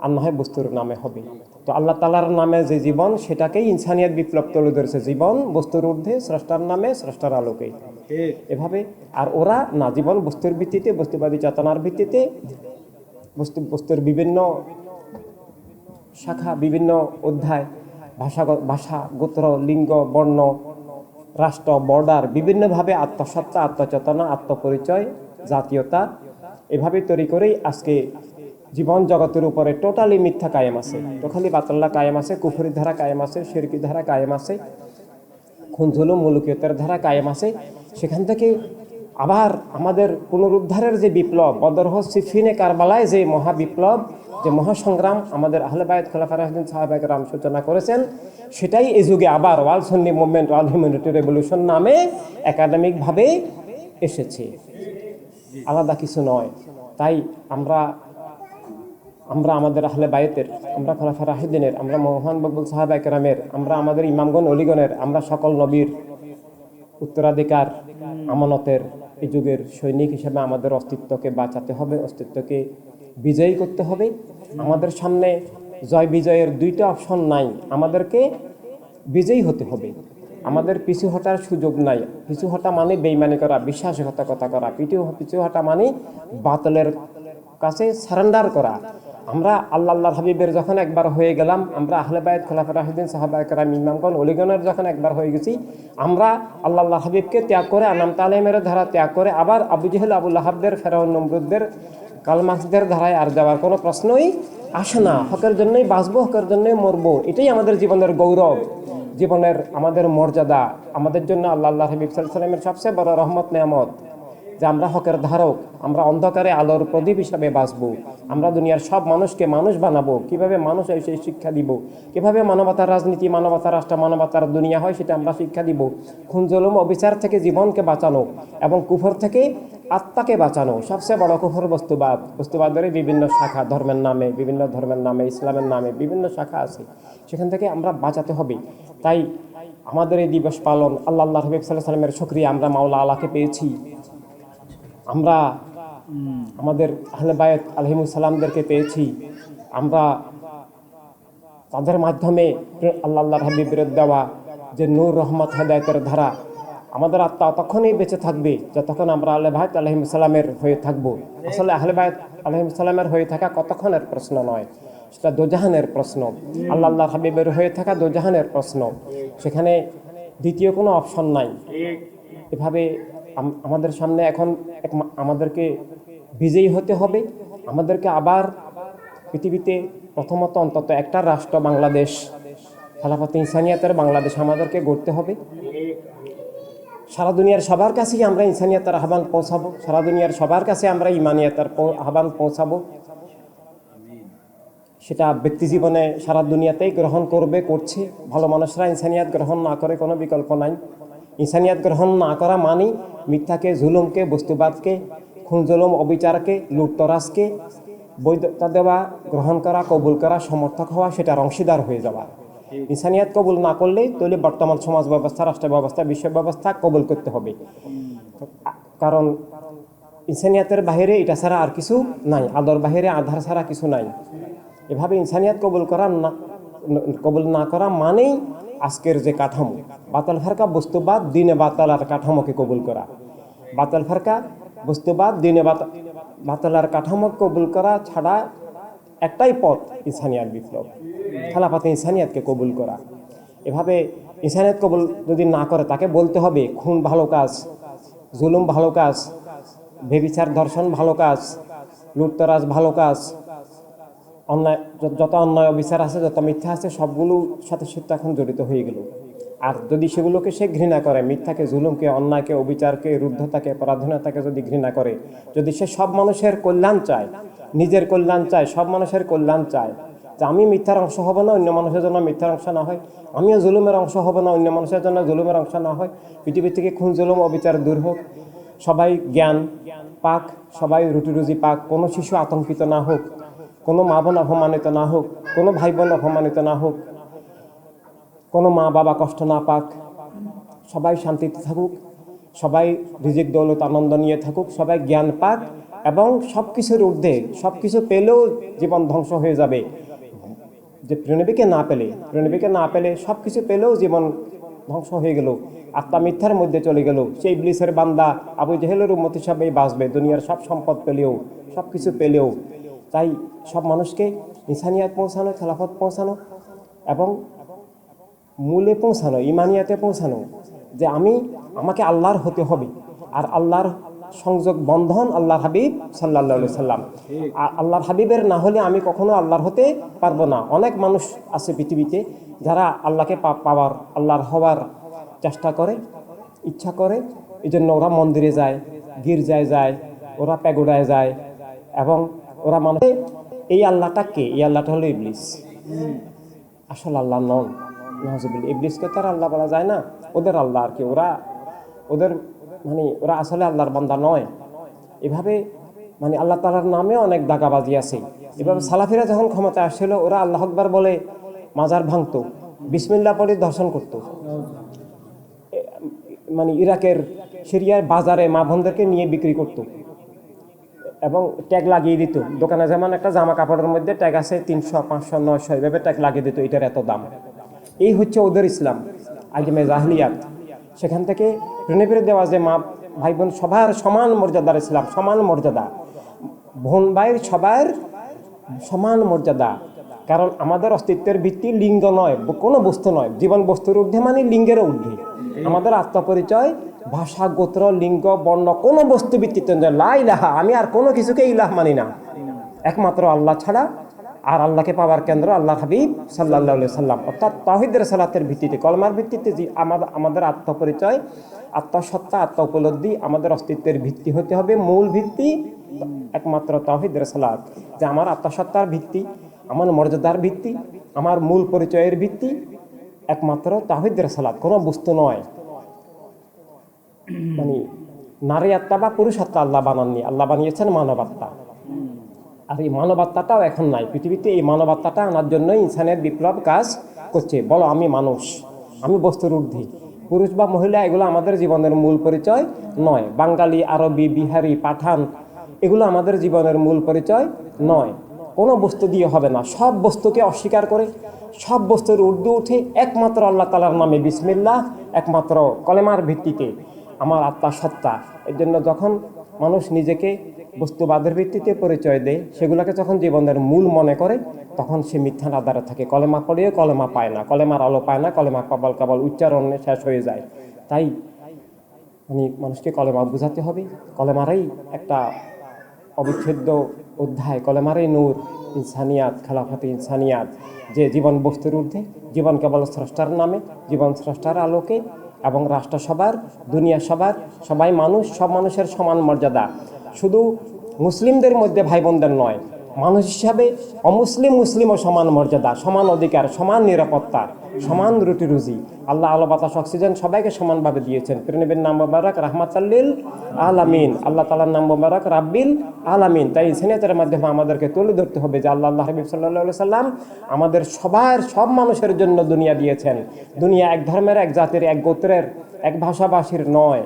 আর না হয় বস্তুর নামে হবে। তো আল্লাহ তাআলার নামে যে জীবন, সেটাকেই ইনসানিয়ত বিপ্লব তুলে ধরেছে। জীবন বস্তুর ঊর্ধ্বে, স্রষ্টার নামে, স্রষ্টার আলোকে, এভাবে। আর ওরা না, জীবন বস্তুর ভিত্তিতে, বস্তুবাদী চেতনার ভিত্তিতে, বস্তুর বিভিন্ন শাখা, বিভিন্ন অধ্যায়, ভাষা, গোত্র, লিঙ্গ, বর্ণ, রাষ্ট্র, বর্ডার, বিভিন্নভাবে আত্মসত্তা, আত্মচেতনা, আত্মপরিচয়, জাতীয়তা, এভাবে তৈরি করেই আজকে জীবন জগতের উপরে টোটালি মিথ্যা কায়েম আছে, টোটালি বাতাল্লা কায়েম আছে, কুফরি ধারা কায়েম আছে, শিরকি ধারা কায়েম আছে, খুন জুলুম মুলুকিয়তের ধারা কায়েম আছে। সেখান থেকে আবার আমাদের পুনরুদ্ধারের যে বিপ্লব, বদরহ, সিফিনে, কারবালায় যে মহাবিপ্লব, যে মহাসংগ্রাম আমাদের আহলে বায়াত, খোলাফায়ে রাশিদিন, সাহাবায়ে কেরাম সূচনা করেছেন, সেটাই এই যুগে আবার ওয়াল সুন্নি মুভমেন্ট, ওয়াল হিউম্যানিটি রেভলিউশন নামে একাডেমিকভাবে এসেছে, আলাদা কিছু নয়। তাই আমরা আমাদের আহলে বায়াতের, আমরা খোলাফায়ে রাশিদিনের, আমরা মহান বকবুল সাহাবায়ে কেরামের, আমরা আমাদের ইমামগণ, অলিগণের, আমরা সকল নবীর উত্তরাধিকার, আমানতের এই যুগের সৈনিক হিসেবে আমাদের অস্তিত্বকে বাঁচাতে হবে, অস্তিত্বকে বিজয়ী করতে হবে। আমাদের সামনে জয় বিজয়ের দুইটা অপশন নাই, আমাদেরকে বিজয়ী হতে হবে। আমাদের পিছু হটার সুযোগ নাই। পিছু হটা মানে বেইমানি করা, বিশ্বাসঘাতকতা করা। পিছু হটা মানে বাতিলের কাছে সারেন্ডার করা। আমরা আল্লাহ হাবিবের যখন একবার হয়ে গেলাম, আমরা আহলে বায়াত, খোলাফায়ে রাশিদিন, সাহাবায়ে কেরাম, ইমামগণ, ওলিগণের যখন একবার হয়ে গেছি, আমরা আল্লাহ হাবিবকে ত্যাগ করে, আনাম তালিমের ধারা ত্যাগ করে আবার আবু জেহেল, আবু লাহাবদের, ফেরাউন, নমরুদদের, কালমার্ক্সদের ধারায় আর যাওয়ার কোনো প্রশ্নই আসে না। হকের জন্যই বাঁচবো, হকের জন্যই মরবো, এটাই আমাদের জীবনের গৌরব, জীবনের আমাদের মর্যাদা। আমাদের জন্য আল্লাহ হাবিব সাল্লাল্লাহু আলাইহি ওয়াসাল্লামের সবচেয়ে বড় রহমত, নেয়ামত যে আমরা হকের ধারক, আমরা অন্ধকারে আলোর প্রদীপ হিসাবে বাঁচবো। আমরা দুনিয়ার সব মানুষকে মানুষ বানাবো। কিভাবে মানুষ হয় সেই শিক্ষা দিব, কিভাবে মানবতার রাজনীতি, মানবতার রাষ্ট্র, মানবতার দুনিয়া হয় সেটা আমরা শিক্ষা দিব। খুন জুলুম অবিচার থেকে জীবনকে বাঁচানো এবং কুফর থেকে আত্মাকে বাঁচানো। সবচেয়ে বড় কুফর বস্তুবাদ। বস্তুবাদের বিভিন্ন শাখা, ধর্মের নামে, বিভিন্ন ধর্মের নামে, ইসলামের নামে বিভিন্ন শাখা আছে, সেখান থেকে আমরা বাঁচাতে হবে। তাই আমাদের এই দিবস পালন আল্লাহ হাবিব সাল্লাল্লাহু আলাইহি সাল্লামের শুকরিয়া, আমরা মাওলা আল্লাহকে পেয়েছি, আমরা আমাদের আহলে বায়ত আলাইহিমুস সালামদেরকে পেয়েছি, আমরা তাদের মাধ্যমে আল্লাহর হাবিবের দেওয়া যে নূর, রহমত, হেদায়েতের ধারা, আমাদের আত্মা ততক্ষণই বেঁচে থাকবে যতক্ষণ আমরা আহলে বায়ত আলাইহিমুস সালামের হয়ে থাকব। আসলে আহলে বায়ত আলাইহিমুস সালামের হয়ে থাকা কতক্ষণের প্রশ্ন নয়, সেটা দোজাহানের প্রশ্ন। আল্লাহর হাবিবের হয়ে থাকা দোজাহানের প্রশ্ন, সেখানে দ্বিতীয় কোনো অপশন নাই। এভাবে আমাদের সামনে এখন আমাদেরকে বিজয়ী হতে হবে। আমাদেরকে আবার পৃথিবীতে প্রথমত অন্তত একটা রাষ্ট্র বাংলাদেশ, খেলাফতে ইনসানিয়াতের বাংলাদেশ আমাদেরকে গড়তে হবে। সারা দুনিয়ার সবার কাছেই আমরা ইনসানিয়াতের আহ্বান পৌঁছাবো, সারা দুনিয়ার সবার কাছে আমরা ইমানিয়াতের আহ্বান পৌঁছাবো। সেটা ব্যক্তি জীবনে সারা দুনিয়াতেই গ্রহণ করবে, করছে। ভালো মানুষরা ইনসানিয়াত গ্রহণ না করে কোনো বিকল্প নাই। ইনসানিয়াত গ্রহণ না করা মানে মিথ্যাকে, জুলুমকে, বস্তুবাদকে, খুন জুলুম, অবিচারকে, লুটতরাজকে বৈধতা দেওয়া, গ্রহণ করা, কবুল করা, সমর্থক হওয়া, সেটার অংশীদার হয়ে যাওয়া। ইনসানিয়াত কবুল না করলে তাহলে বর্তমান সমাজ ব্যবস্থা, রাষ্ট্র ব্যবস্থা, বিশ্ব ব্যবস্থা কবুল করতে হবে। কারণ ইনসানিয়াতের বাহিরে এটা ছাড়া আর কিছু নাই, আদর বাহিরে আধার ছাড়া কিছু নাই। এভাবে ইনসানিয়াত কবুল না করা মানেই আজকের যে কাঠামো, বাতাল ফারকা, বস্তুবাদ, দিনে বাতালার কাঠামোকে কবুল করা। বাতাল ফারকা, বস্তুবাদ, দিনে বাতালার কাঠামো কবুল করা ছাড়া একটাই পথ, ইনসানিয়াত বিপ্লব, খেলাফতে ইনসানিয়াতকে কবুল করা। এভাবে ইনসানিয়াত কবুল যদি না করে, তাকে বলতে হবে খুন ভালো কাজ, জুলুম ভালো কাজ, বেবিচার ধর্ষণ ভালো কাজ, লুটতরাজ ভালো কাজ, অন্যায়, যত অন্যায় অবিচার আছে, যত মিথ্যা আছে, সবগুলোর সাথে সে এখন জড়িত হয়ে গেল। আর যদি সেগুলোকে সে ঘৃণা করে, মিথ্যাকে, জুলুমকে, অন্যায়কে, অবিচারকে, রুদ্ধতাকে, পরাধীনতাকে যদি ঘৃণা করে, যদি সে সব মানুষের কল্যাণ চায়, নিজের কল্যাণ চায়, সব মানুষের কল্যাণ চায়, যে আমি মিথ্যার অংশ হব না, অন্য মানুষের জন্য মিথ্যার অংশ না হয়, আমিও জুলুমের অংশ হব না, অন্য মানুষের জন্য জুলুমের অংশ না হয়, পৃথিবী থেকে খুন, জুলুম, অবিচার দূর হোক, সবাই জ্ঞান পাক, সবাই রুটি রুজি পাক, কোনো শিশু আতঙ্কিত না হোক, কোনো মা বোন অপমানিত না হোক, কোনো ভাই বোন অপমানিত না হোক, কোনো মা বাবা কষ্ট না পাক, সবাই শান্তিতে থাকুক, সবাই রিজিক দৌলত আনন্দ নিয়ে থাকুক, সবাই জ্ঞান পাক, এবং সব কিছুর ঊর্ধ্বে, সব কিছু পেলেও জীবন ধ্বংস হয়ে যাবে, যে প্রেণবীকে না পেলে সব কিছু পেলেও জীবন ধ্বংস হয়ে গেল, আত্মা মিথ্যার মধ্যে চলে গেল, সেই ইবলিসের বান্দা আবু জেহেলের উম্মত হিসাবেই বাঁচবে, দুনিয়ার সব সম্পদ পেলেও, সব কিছু পেলেও। তাই সব মানুষকে ইনসানিয়াত পৌঁছানো, খেলাফত পৌঁছানো এবং মূলে পৌঁছানো, ইমানিয়াতে পৌঁছানো, যে আমাকে আল্লাহর হতে হবে। আর আল্লাহর সংযোগ বন্ধন আল্লাহর হাবিব সাল্লাল্লাহু আলাইহি সাল্লাম। আর আল্লাহর হাবিবের না হলে আমি কখনো আল্লাহর হতে পারবো না। অনেক মানুষ আছে পৃথিবীতে যারা আল্লাহকে পাওয়ার, আল্লাহর হওয়ার চেষ্টা করে, ইচ্ছা করে, এই জন্য ওরা মন্দিরে যায়, গির্জায় যায়, ওরা প্যাগোডায় যায়, এবং ওরা মানুষ, এই আল্লাহটা কে? এই আল্লাহটা হলো ইবলিস, আসল আল্লাহ নন। নাউজুবিল্লাহ, ইবলিসকে তার আল্লাহ বলা যায় না, ওদের আল্লাহ আর কি, ওরা আসলে আল্লাহর বান্দা নয়। এভাবে আল্লাহ তাআলার নামে অনেক দাগাবাজি আছে। এভাবে সালাফিরা যখন ক্ষমতায় আসছিল, ওরা আল্লাহু আকবার বলে মাজার ভাঙতো, বিসমিল্লাহ পড়ে দর্শন করতো। ইরাকের, সিরিয়ার বাজারে মা বোনদেরকে নিয়ে বিক্রি করতো এবং ট্যাগ লাগিয়ে দিত দোকানে। যেমন একটা জামা কাপড়ের মধ্যে ট্যাগ আছে 300, 500, 900, এভাবে ট্যাগ লাগিয়ে দিত, এটার এত দাম। এই হচ্ছে ওদের ইসলাম, আইজমে জাহলিয়াত। সেখান থেকে প্রেরণে দেওয়া যে মা ভাই বোন সবার সমান মর্যাদার ইসলাম, সমান মর্যাদা, বোন ভাইয়ের সবার সমান মর্যাদা। কারণ আমাদের অস্তিত্বের ভিত্তি লিঙ্গ নয়, কোনো বস্তু নয়, জীবন বস্তুর ঊর্ধ্বে মানে লিঙ্গের ঊর্ধ্বে। আমাদের আত্মপরিচয় ভাষা, গোত্র, লিঙ্গ, বর্ণ, কোনো বস্তু ভিত্তিতে লা ইলাহা, আমি আর কোনো কিছুকে ইলাহ মানি না, একমাত্র আল্লাহ ছাড়া। আর আল্লাহকে পাওয়ার কেন্দ্র আল্লাহর হাবিব সাল্লাল্লাহু আলাইহি সাল্লাম, অর্থাৎ তাওহীদের সালাতের ভিত্তিতে, কলমার ভিত্তিতে যে আমাদের আত্মপরিচয়, আত্মসত্তা, আত্ম উপলব্ধি, আমাদের অস্তিত্বের ভিত্তি হতে হবে, মূল ভিত্তি একমাত্র তাওহীদের সালাত। যে আমার আত্মসত্তার ভিত্তি, আমার মর্যাদার ভিত্তি, আমার মূল পরিচয়ের ভিত্তি একমাত্র তাওহীদের সালাত, কোনো বস্তু নয়। নারী আত্মা বা পুরুষ আত্মা আল্লাহ বানাননি, আল্লাহ বানিয়েছেন মানব আত্মা। আর এই মানবাত্মাটাও এখন নাই পৃথিবীতে। এই মানবাত্মাটা আনার জন্য ইনসানের বিপ্লব কাজ করছে। বলো আমি মানুষ, আমি বস্তুর ঊর্ধ্বে। পুরুষ বা মহিলা এগুলো আমাদের জীবনের মূল পরিচয় নয়। বাঙালি, আরবি, বিহারি, পাঠান এগুলো আমাদের জীবনের মূল পরিচয় নয়। কোনো বস্তু দিয়ে হবে না। সব বস্তুকে অস্বীকার করে সব বস্তুর ঊর্ধ্বে উঠে একমাত্র আল্লাহ তাআলার নামে বিসমিল্লাহ, একমাত্র কলেমার ভিত্তিতে আমার আত্মা সত্তা। এর জন্য যখন মানুষ নিজেকে বস্তুবাদের ভিত্তিতে পরিচয় দেয়, সেগুলোকে যখন জীবনের মূল মনে করে, তখন সে মিথ্যার আধারে থাকে। কলেমা পড়িয়ে কলেমা পায় না, কলেমার আলো পায় না, কলেমা কাবাল কাবাল উচ্চারণে শেষ হয়ে যায়। তাই মানুষকে কলেমা বোঝাতে হবে। কলেমারই একটা অবিচ্ছেদ্য অধ্যায়, কলেমারই নূর, ইনসানিয়াত, খেলাফতে ইনসানিয়াত, যে জীবন বস্তুর ঊর্ধ্বে, জীবন কেবল স্রষ্টার নামে, জীবন স্রষ্টার আলোকে, এবং রাষ্ট্র সবার, দুনিয়া সবার, সবাই মানুষ, সব মানুষের সমান মর্যাদা। শুধু মুসলিমদের মধ্যে ভাই বোনদের নয়, মানুষ হিসাবে অমুসলিম মুসলিমও সমান মর্যাদা, সমান অধিকার, সমান নিরাপত্তা, সমান রুটি রুজি। আল্লাহ আলো বাতাস অক্সিজেন সবাইকে সমানভাবে দিয়েছেন। পৃথিবীর নাম মোবারক রাহমাতাল্লিল আলামিন, আল্লাহ তাআলার নাম মোবারক রাব্বিল আলামিন। তাই ইনসানিয়তের মাধ্যমে আমাদেরকে তুলে ধরতে হবে যে আল্লাহ হাবিব সাল্লাল্লাহু আলাইহি সাল্লাম আমাদের সব মানুষের জন্য দুনিয়া দিয়েছেন। দুনিয়া এক ধর্মের, এক জাতির, এক গোত্রের, এক ভাষাভাষীর নয়।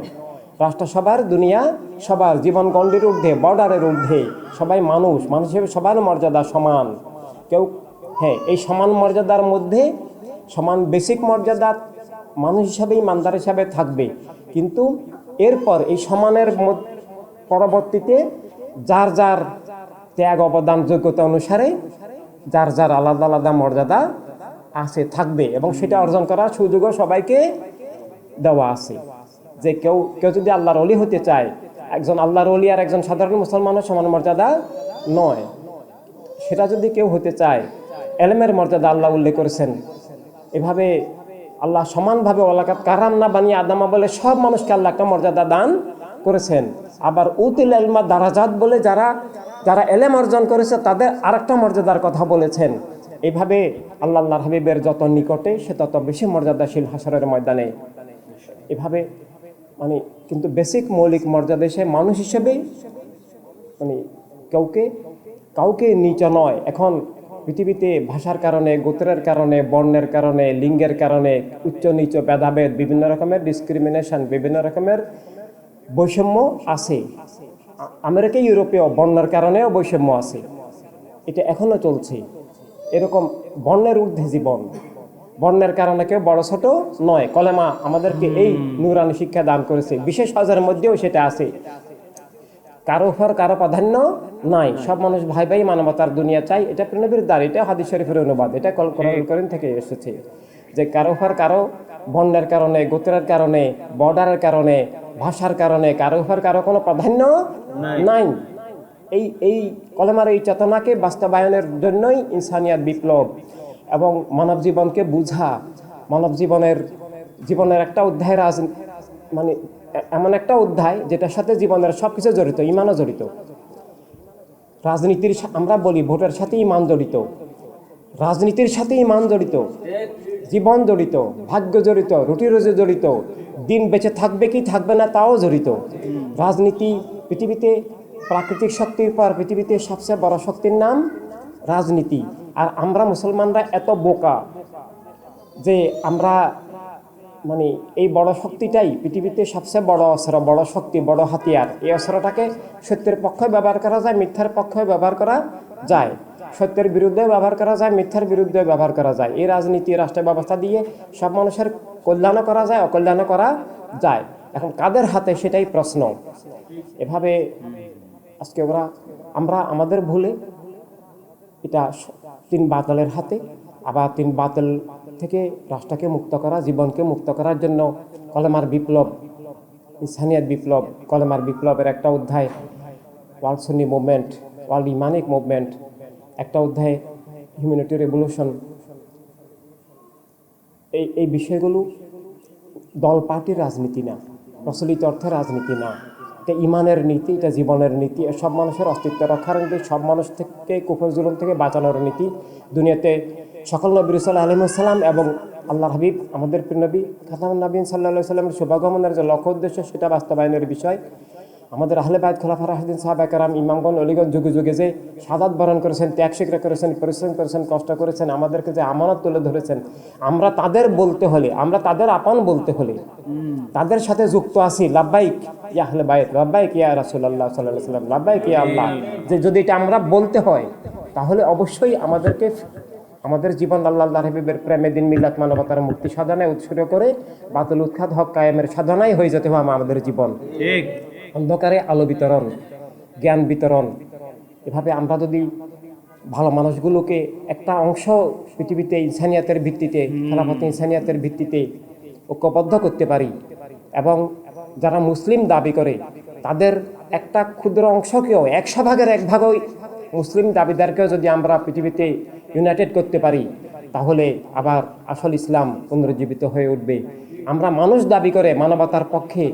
রাষ্ট্র সবার, দুনিয়া সবার, জীবন গণ্ডির ঊর্ধ্বে, বর্ডারের ঊর্ধ্বে, সবাই মানুষ, মানুষ হিসেবে সবার মর্যাদা সমান। এই সমান মর্যাদার মধ্যে সমান বেসিক মর্যাদা মানুষ হিসাবে, ইমানদার হিসাবে থাকবে। কিন্তু এরপর এই সমানের পরবর্তীতে যার যার ত্যাগ, অবদান, যোগ্যতা অনুসারে যার যার আলাদা আলাদা মর্যাদা আছে, থাকবে, এবং সেটা অর্জন করার সুযোগও সবাইকে দেওয়া আছে। যে কেউ যদি আল্লাহর ওলি হতে চায়, একজন আল্লাহর ওলি আর একজন সাধারণ মুসলমানের সমান মর্যাদা নয়। সেটা যদি কেউ হতে চায়, এলেমের মর্যাদা আল্লাহ উল্লেখ করেছেন। এভাবে আল্লাহ সমানভাবে ওয়ালাকাত কারামনা বানিয়ে আদামা বলে সব মানুষকে আল্লাহ একটা মর্যাদা দান করেছেন। আবার উতিল এলমা দারাজাত বলে যারা এলেম অর্জন করেছে তাদের আরেকটা মর্যাদার কথা বলেছেন। এইভাবে আল্লাহর হাবিবের যত নিকটে সে তত বেশি মর্যাদাশীল হাসরের ময়দানে। এভাবে কিন্তু বেসিক মৌলিক মর্যাদা সে মানুষ হিসেবে কাউকে নিচ নয়। এখন পৃথিবীতে ভাষার কারণে, গোত্রের কারণে, বর্ণের কারণে, লিঙ্গের কারণে উচ্চ নিচ ভেদাভেদ, বিভিন্ন রকমের ডিসক্রিমিনেশন, বিভিন্ন রকমের বৈষম্য আছে। আমেরিকা, ইউরোপীয় বর্ণের কারণেও বৈষম্য আছে। এটা এখনো চলছে। এরকম বর্ণের ঊর্ধ্বে জীবন, বর্ণের কারণে কেউ বড় ছোট নয়। কলেমা আমাদেরকে এই নূরানি শিক্ষা দান করেছে। বিশেষ হজের মধ্যেও সেটা আছে। কারো উপর কারো প্রাধান্য নাই, সব মানুষ ভাই ভাই, মানবতার দুনিয়া চাই। এটা নবীর দ্বার, এটা হাদিস শরীফের অনুবাদ, এটা কোরআন কারীম থেকে এসেছে। যে কারো উপর কারো বর্ণের কারণে, গোত্রের কারণে, বর্ডারের কারণে, ভাষার কারণে কারো উপর কারো কোনো প্রাধান্য নাই। এই কলেমার এই চেতনাকে বাস্তবায়নের জন্যই ইনসানিয়াত বিপ্লব এবং মানব জীবনকে বুঝা, মানব জীবনের একটা অধ্যায়, এমন একটা অধ্যায় যেটার সাথে জীবনের সবকিছু জড়িত, ইমানও জড়িত। রাজনীতির, আমরা বলি ভোটের সাথে ইমান জড়িত, রাজনীতির সাথে ইমান জড়িত, জীবন জড়িত, ভাগ্য জড়িত, রুটি রোজি জড়িত, দিন বেঁচে থাকবে কি থাকবে না তাও জড়িত। রাজনীতি পৃথিবীতে, প্রাকৃতিক শক্তির পর পৃথিবীতে সবচেয়ে বড় শক্তির নাম রাজনীতি। আর আমরা মুসলমানরা এত বোকা যে আমরা এই বড় শক্তিটাই পৃথিবীতে সবচেয়ে বড় অস্ত্র, বড় শক্তি, বড় হাতিয়ার। এই অস্ত্রটাকে সত্যের পক্ষে ব্যবহার করা যায়, মিথ্যার পক্ষে ব্যবহার করা যায়, সত্যের বিরুদ্ধে ব্যবহার করা যায়, মিথ্যার বিরুদ্ধে ব্যবহার করা যায়। এই রাজনীতি, রাষ্ট্র ব্যবস্থা দিয়ে সব মানুষের কল্যাণও করা যায়, অকল্যাণও করা যায়। এখন কাদের হাতে সেটাই প্রশ্ন। এভাবে আজকে আমরা আমাদের ভুলে এটা 3 বাতিলের হাতে, আবার 3 বাতিল থেকে রাষ্ট্রকে মুক্ত করা, জীবনকে মুক্ত করার জন্য কলেমার বিপ্লব, ইনসানিয়াত বিপ্লব, কলেমার বিপ্লবের একটা অধ্যায় ওয়ার্ল্ড সুন্নি মুভমেন্ট, ওয়ার্ল্ড ইমানিক মুভমেন্ট, একটা অধ্যায় হিউম্যানিটি রেভলিউশন। এই বিষয়গুলো দল পার্টির রাজনীতি না, প্রচলিত অর্থে রাজনীতি না। এটা ইমানের নীতি, এটা জীবনের নীতি, সব মানুষের অস্তিত্ব রক্ষার নীতি, সব মানুষ থেকে কুফর জুলুম থেকে বাঁচানোর নীতি। দুনিয়াতে সকল নবী রাসূল আলাইহিস সালাম এবং আল্লাহর হাবিব আমাদের প্রিয় নবী খাতামুন নবীন সাল্লাল্লাহু আলাইহি সাল্লামের শুভাগমনের যে লক্ষ্য উদ্দেশ্য, সেটা বাস্তবায়নের বিষয়। আমাদের আহলে বায়ত খোলাফা রাশিদিন সাহাবা কেরাম ইমামগণ অলিগণ যুগে যুগে যে শাহাদাত বরণ করেছেন, ত্যাগ স্বীকার করেছেন, পরিশ্রম করেছেন, কষ্ট করেছেন, আমাদেরকে যে আমানত তুলে ধরেছেন, আমরা তাদের বলতে হলে, আমরা তাদের আপন বলতে হলে তাদের সাথে যুক্ত আছি। লাব্বাইক ইয়া আহলে বায়ত, লাব্বাইক ইয়া রাসূলুল্লাহ সাল্লাল্লাহু আলাইহি ওয়াসাল্লাম, লাব্বাইক ইয়া আল্লাহ, যে যদি এটা আমরা বলতে হয় তাহলে অবশ্যই আমাদেরকে আমাদের জীবন আল্লাহ হাবিবের প্রেমে, দিন মিল্লাত, মানবতার মুক্তি সাধনায় উৎসর্গ করে বাতিল উৎখাত হক কায়েমের সাধনাই হয়ে যেতে হবে আমাদের জীবন। ঠিক, অন্ধকারে আলো বিতরণ, জ্ঞান বিতরণ। এভাবে আমরা যদি ভালো মানুষগুলোকে একটা অংশ পৃথিবীতে ইনসানিয়াতের ভিত্তিতে, খেলাফতে ইনসানিয়াতের ভিত্তিতে ঐক্যবদ্ধ করতে পারি, এবং যারা মুসলিম দাবি করে তাদের একটা ক্ষুদ্র অংশকেও, 100 ভাগের 1 ভাগও মুসলিম দাবিদারকেও যদি আমরা পৃথিবীতে ইউনাইটেড করতে পারি, তাহলে আবার আসল ইসলাম পুনরুজ্জীবিত হয়ে উঠবে। আমরা মানুষ দাবি করে মানবতার পক্ষে,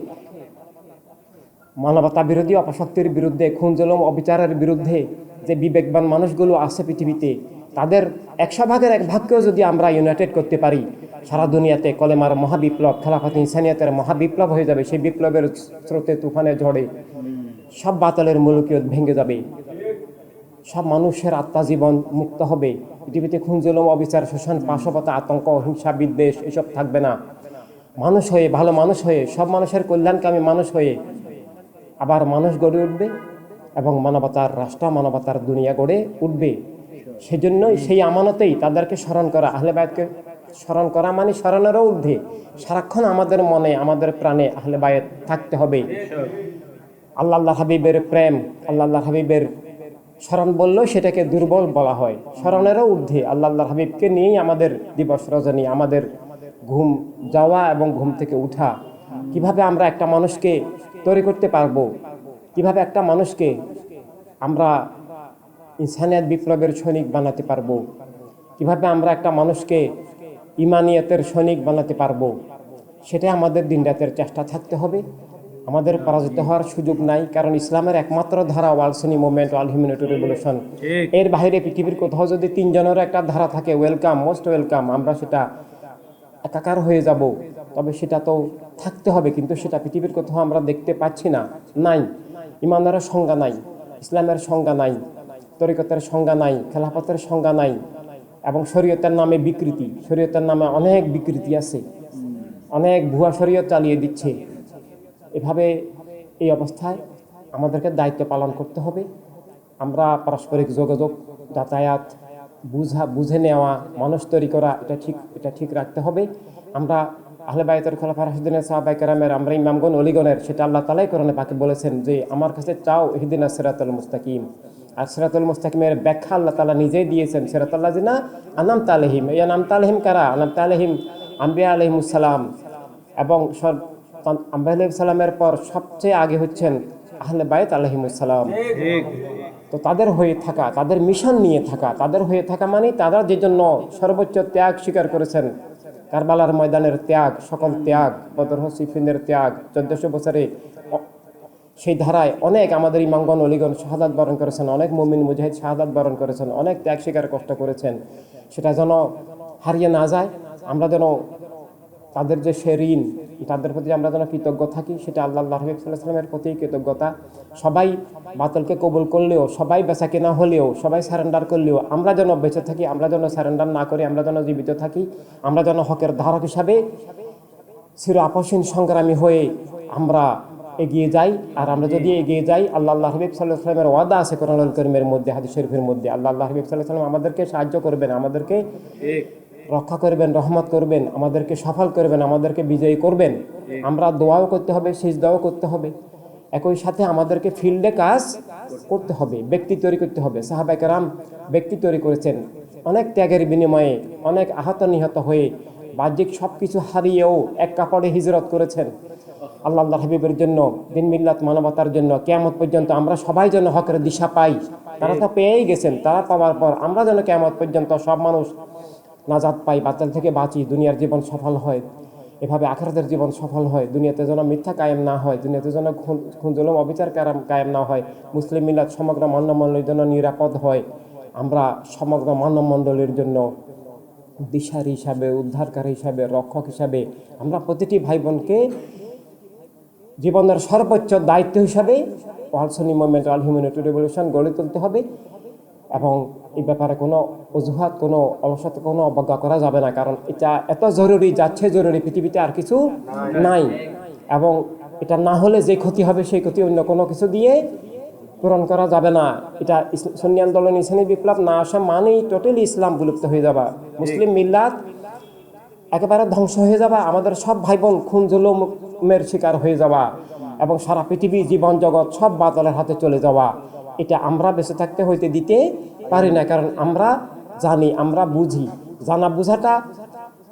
মানবতা বিরোধী অপশক্তির বিরুদ্ধে, খুন জুলুম অবিচারের বিরুদ্ধে যে বিবেকবান মানুষগুলো আছে পৃথিবীতে, তাদের 100 ভাগের 1 ভাগকেও যদি আমরা ইউনাইটেড করতে পারি, সারা দুনিয়াতে কলেমার মহাবিপ্লব, খেলাফত ইনসানিয়াতের মহাবিপ্লব হয়ে যাবে। সেই বিপ্লবের স্রোতে, তুফানে, ঝড়ে সব বাতিলের মুলুকিয়ত ভেঙে যাবে, সব মানুষের আত্মা জীবন মুক্ত হবে। পৃথিবীতে খুন জুলুম অবিচার, শোষণ, পাশবতা, আতঙ্ক, হিংসা, বিদ্বেষ এসব থাকবে না। মানুষ হয়ে, ভালো মানুষ হয়ে, সব মানুষের কল্যাণকামী মানুষ হয়ে আবার মানুষ গড়ে উঠবে এবং মানবতার রাষ্ট্র, মানবতার দুনিয়া গড়ে উঠবে। সেজন্যই সেই আমানতেই তাদেরকে স্মরণ করা, আহলে বায়তকে স্মরণ করা মানে স্মরণেরও ঊর্ধ্বে সারাক্ষণ আমাদের মনে, আমাদের প্রাণে আহলে বায়ত থাকতে হবে। আল্লাহ হাবিবের প্রেম, আল্লাহ হাবিবের স্মরণ বললেও সেটাকে দুর্বল বলা হয়। স্মরণেরও ঊর্ধ্বে আল্লাহ হাবিবকে নিয়েই আমাদের দিবস রজনী, আমাদের ঘুম যাওয়া এবং ঘুম থেকে উঠা। কিভাবে আমরা একটা মানুষকে তৈরি করতে পারবো, কিভাবে একটা মানুষকে আমরা ইনসানিয়াত বিপ্লবের সৈনিক বানাতে পারবো, কিভাবে আমরা একটা মানুষকে ইমানিয়াতের সৈনিক বানাতে পারবো, সেটাই আমাদের দিনরাতের চেষ্টা থাকতে হবে। আমাদের পরাজিত হওয়ার সুযোগ নাই, কারণ ইসলামের একমাত্র ধারা ওয়ার্ল্ড সুন্নি মুভমেন্ট, ওয়ার্ল্ড হিউম্যানিটি রেভলিউশন। এর বাইরে পৃথিবীর কোথাও যদি 3 জনেরও একটা ধারা থাকে, ওয়েলকাম, মোস্ট ওয়েলকাম, আমরা সেটা একাকার হয়ে যাব। তবে সেটা তো থাকতে হবে, কিন্তু সেটা পৃথিবীর কোথাও আমরা দেখতে পাচ্ছি না, নাই। ইমানদারের সংজ্ঞা নাই, ইসলামের সংজ্ঞা নাই, তরিকতের সংজ্ঞা নাই, খেলাফতের সংজ্ঞা নাই, এবং শরীয়তের নামে বিকৃতি, শরীয়তের নামে অনেক বিকৃতি আছে, অনেক ভুয়া শরীয়ত চালিয়ে দিচ্ছে। এভাবে এই অবস্থায় আমাদেরকে দায়িত্ব পালন করতে হবে। আমরা পারস্পরিক যোগাযোগ, যাতায়াত, বুঝে নেওয়া, মানুষ তৈরি করা, এটা ঠিক রাখতে হবে। আমরা আহলে বায়তের খোলাফা রাশিদিনের সাহাবায়ে কেরামের, আমরা ইমামগণ অলিগণের, সেটা আল্লাহ তাআলাই কোরআনে পাকে বলেছেন যে আমার কাছে চাও ইহদিনাস সিরাতাল মুস্তাকিম। আর সিরাতুল মুস্তাকিমের ব্যাখ্যা আল্লাহ তাআলা নিজেই দিয়েছেন, সিরাতাল লাযিনা আনআমতা আলাইহিম। এই আনআমতা আলাইহিম কারা? আনআমতা আলাইহিম আম্বিয়া আলাইহিমুস সালাম, এবং আম্বিয়া আলাইহিস সালামের পর সবচেয়ে আগে হচ্ছেন আহলে বায়ত আলাইহিমুস সালাম। তো তাদের হয়ে থাকা, তাদের মিশন নিয়ে থাকা, তাদের হয়ে থাকা মানে তারা যে জন্য সর্বোচ্চ ত্যাগ স্বীকার করেছেন, কারবালার ময়দানের ত্যাগ, সকল ত্যাগ, বদর সিফিনের ত্যাগ, 1400 বছরে সেই ধারায় অনেক আমাদের ইমামগণ অলিগণ শাহাদাত বরণ করেছেন, অনেক মুমিন মুজাহিদ শাহাদাত বরণ করেছেন, অনেক ত্যাগ স্বীকার কষ্ট করেছেন। সেটা যেন হারিয়ে না যায়, আমরা যেন তাদের যে সে ঋণ, তাদের প্রতি আমরা যেন কৃতজ্ঞ থাকি, সেটা আল্লাহ হাবিব সাল্লাল্লাহু আলাইহি ওয়াসাল্লামের প্রতি কৃতজ্ঞতা। সবাই বাতিলকে কবুল করলেও, সবাই বেচা কেনা হলেও, সবাই সারেন্ডার করলেও আমরা যেন বেঁচে থাকি, আমরা যেন সারেন্ডার না করি, আমরা যেন জীবিত থাকি, আমরা যেন হকের ধারক হিসাবে চির আপসীন সংগ্রামী হয়ে আমরা এগিয়ে যাই। আর আমরা যদি এগিয়ে যাই, আল্লাহ হাবিব সাল্লাল্লাহু আলাইহি ওয়াসাল্লামের ওয়াদা আছে কোরআনুল কারীমের মধ্যে, হাদিস শরীফের মধ্যে, আল্লাহ হাবিব সাল্লাল্লাহু আলাইহি ওয়াসাল্লাম আমাদেরকে সাহায্য করবেন, আমাদেরকে রক্ষা করবেন, রহমত করবেন, আমাদেরকে সফল করবেন, আমাদেরকে বিজয়ী করবেন। আমরা দোয়াও করতে হবে, সিজদাও করতে হবে, একই সাথে আমাদেরকে ফিল্ডে কাজ করতে হবে, ব্যক্তি তৈরি করতে হবে। সাহাবায়ে কেরাম ব্যক্তি তৈরি করেছেন, অনেক ত্যাগের বিনিময়ে, অনেক আহত নিহত হয়ে, বাহ্যিক সব কিছু হারিয়েও এক কাপড়ে হিজরত করেছেন আল্লাহ হাবিবের জন্য, দিন মিল্লাত, মানবতার জন্য। কিয়ামত পর্যন্ত আমরা সবাই যেন হকের দিশা পাই। তারা তো পেয়েই গেছেন, তারা পাওয়ার পর আমরা যেন কিয়ামত পর্যন্ত সব মানুষ নাজাত পাই, বাতিল থেকে বাঁচি, দুনিয়ার জীবন সফল হয়, এভাবে আখিরাতের জীবন সফল হয়। দুনিয়াতে যেন মিথ্যা কায়েম না হয়, দুনিয়াতে যেন খুন জুলুম অবিচার কায়েম না হয়, মুসলিম মিল্লাত সমগ্র মানবমণ্ডলীর জন্য নিরাপদ হয়। আমরা সমগ্র মানবমণ্ডলীর জন্য দিশারি হিসাবে, উদ্ধারকারী হিসাবে, রক্ষক হিসাবে আমরা প্রতিটি ভাই বোনকে জীবনের সর্বোচ্চ দায়িত্ব হিসাবে ওয়ার্ল্ড সুন্নি মুভমেন্ট ওয়ার্ল্ড হিউম্যানিটি রেভলিউশন গড়ে তুলতে হবে। এবং এই ব্যাপারে কোনো অজুহাত, কোনো অলসতা, কোনো অবজ্ঞা করা যাবে না, কারণ এটা এত জরুরি, যাচ্ছে জরুরি, পৃথিবীতে আর কিছু নাই। এবং এটা না হলে যে ক্ষতি হবে সেই ক্ষতি অন্য কোনো কিছু দিয়ে পূরণ করা যাবে না। এটা সুন্নি আন্দোলন, ইসলামী বিপ্লব না আসা মানেই টোটালি ইসলাম বিলুপ্ত হয়ে যাবে, মুসলিম মিল্লাত একেবারে ধ্বংস হয়ে যাবে, আমাদের সব ভাই বোন খুন জুলুমের শিকার হয়ে যাওয়া এবং সারা পৃথিবী জীবন জগৎ সব বাতিলের হাতে চলে যাওয়া, এটা আমরা বেঁচে থাকতে হইতে দিতে পারি না। কারণ আমরা জানি, আমরা বুঝি, জানা বোঝাটা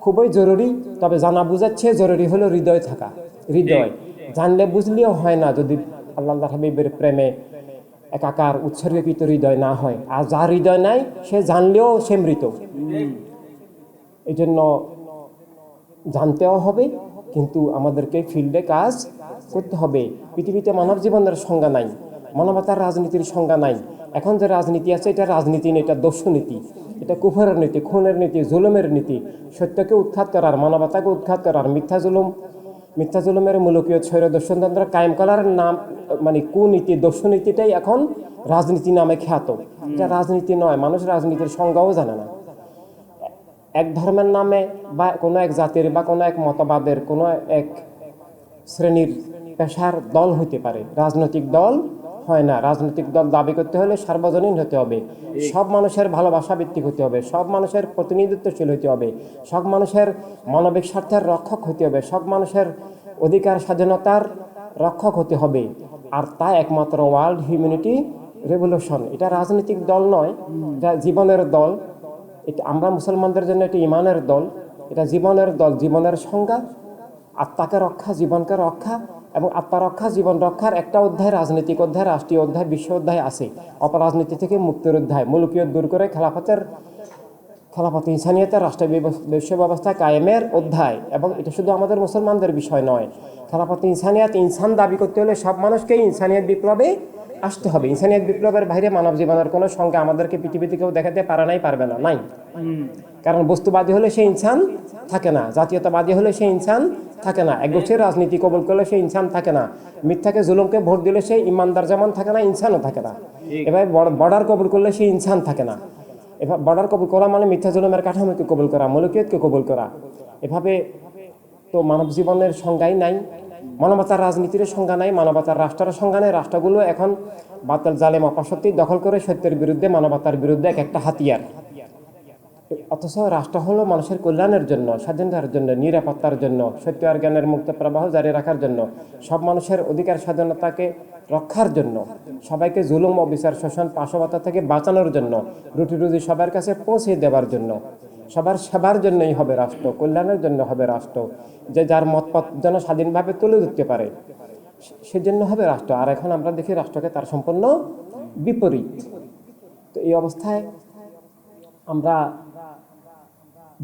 খুবই জরুরি। তবে জানা বোঝার চেয়ে জরুরি হলো হৃদয় থাকা। হৃদয় জানলে বুঝলেও হয় না যদি আল্লাহ হাবিবের প্রেমে একাকার উৎসর্গীকৃত হৃদয় না হয়। আর যার হৃদয় নাই সে জানলেও সে মৃত। এই জন্য জানতেও হবে, কিন্তু আমাদেরকে ফিল্ডে কাজ করতে হবে। পৃথিবীতে মানব জীবনের সংজ্ঞা নাই, মানবতার রাজনীতির সংজ্ঞা নাই। এখন যে রাজনীতি আছে এটা রাজনীতি নেই, এটা দস্যুনীতি, এটা কুফরের নীতি, খুনের নীতি, জুলুমের নীতি। সত্যকে উৎখাত করার, মানবতাকে উৎখাত করার, মিথ্যা জুলুমের মূলকীয় ছৈর দর্শনতন্ত্র কায়েম করার নাম মানে কুনীতি, দস্যুনীতিটাই এখন রাজনীতি নামে খ্যাত। এটা রাজনীতি নয়, মানুষ রাজনীতির সংজ্ঞাও জানে না। এক ধর্মের নামে বা কোনো এক জাতির বা কোনো এক মতবাদের কোনো এক শ্রেণীর পেশার দল হইতে পারে, রাজনৈতিক দল হয় না। রাজনৈতিক দল দাবি করতে হলে সার্বজনীন হতে হবে, সব মানুষের ভালোবাসা ভিত্তিক হতে হবে, সব মানুষের প্রতিনিধিত্বশীল হতে হবে, সব মানুষের মানবিক স্বার্থের রক্ষক হতে হবে, সব মানুষের অধিকার স্বাধীনতার রক্ষক হতে হবে। আর তা একমাত্র ওয়ার্ল্ড হিউম্যানিটি রেভলিউশন। এটা রাজনৈতিক দল নয়, এটা জীবনের দল। এটা আমরা মুসলমানদের জন্য এটি ইমানের দল, এটা জীবনের দল। জীবনের সংজ্ঞা আত্মাকে রক্ষা, জীবনকে রক্ষা এবং আত্মা রক্ষা, জীবন রক্ষার একটা অধ্যায় রাজনৈতিক অধ্যায়, রাষ্ট্রীয় অধ্যায়, বিশ্ব অধ্যায় আছে। অপরাজনীতি থেকে মুক্তির অধ্যায়, মুলুকিয়ত দূর করে খেলাফত ইনসানিয়তের রাষ্ট্রীয় বিশ্ব ব্যবস্থা কায়েমের অধ্যায়। এবং এটা শুধু আমাদের মুসলমানদের বিষয় নয়। খেলাফত ইনসানিয়ত, ইনসান দাবি করতে হলে সব মানুষকে ইনসানিয়ত বিপ্লবে আসতে হবে। ইনসানিয়ত বিপ্লবের বাইরে মানব জীবনের কোনো সংজ্ঞা আমাদেরকে পৃথিবীতে কেউ দেখাতে পারে নাই, পারবে না, নাই। কারণ বস্তুবাদী হলে সে ইনসান থাকে না, জাতীয়তাবাদী হলে সে ইনসান থাকে না, একগোছের রাজনীতি কবুল করলে সে ইনসান থাকে না, মিথ্যাকে জুলুমকে ভোট দিলে সে ইমানদার যেমন থাকে না, ইনসানও থাকে না। এবার বর্ডার কবুল করলে সে ইনসান থাকে না। এবার বর্ডার কবুল করা মানে মিথ্যা জুলুমের কাঠামোকে কবুল করা, মৌলিকীয়তকে কবুল করা। এভাবে তো মানব জীবনের সংজ্ঞাই নাই, মানবতার রাজনীতির সংজ্ঞা নাই, মানবতার রাষ্ট্রের সংজ্ঞা নেই। রাষ্ট্রগুলো এখন বাতিল, জালেম, অপসত্যি দখল করে সত্যের বিরুদ্ধে, মানবতার বিরুদ্ধে এক একটা হাতিয়ার। অথচ রাষ্ট্র হলো মানুষের কল্যাণের জন্য, স্বাধীনতার জন্য, নিরাপত্তার জন্য, সত্য আর জ্ঞানের মুক্ত প্রবাহ জারি রাখার জন্য, সব মানুষের অধিকার স্বাধীনতাকে রক্ষার জন্য, সবাইকে জুলুম, অবিচার, শোষণ, পাশবতা থেকে বাঁচানোর জন্য, রুটি রুজি সবার কাছে পৌঁছে দেওয়ার জন্য, সবার সেবার জন্যই হবে রাষ্ট্র, কল্যাণের জন্য হবে রাষ্ট্র। যে যার মতপথ যেন স্বাধীনভাবে তুলে ধরতে পারে, সেজন্য হবে রাষ্ট্র। আর এখন আমরা দেখি রাষ্ট্রকে তার সম্পূর্ণ বিপরীত। তো এই অবস্থায় আমরা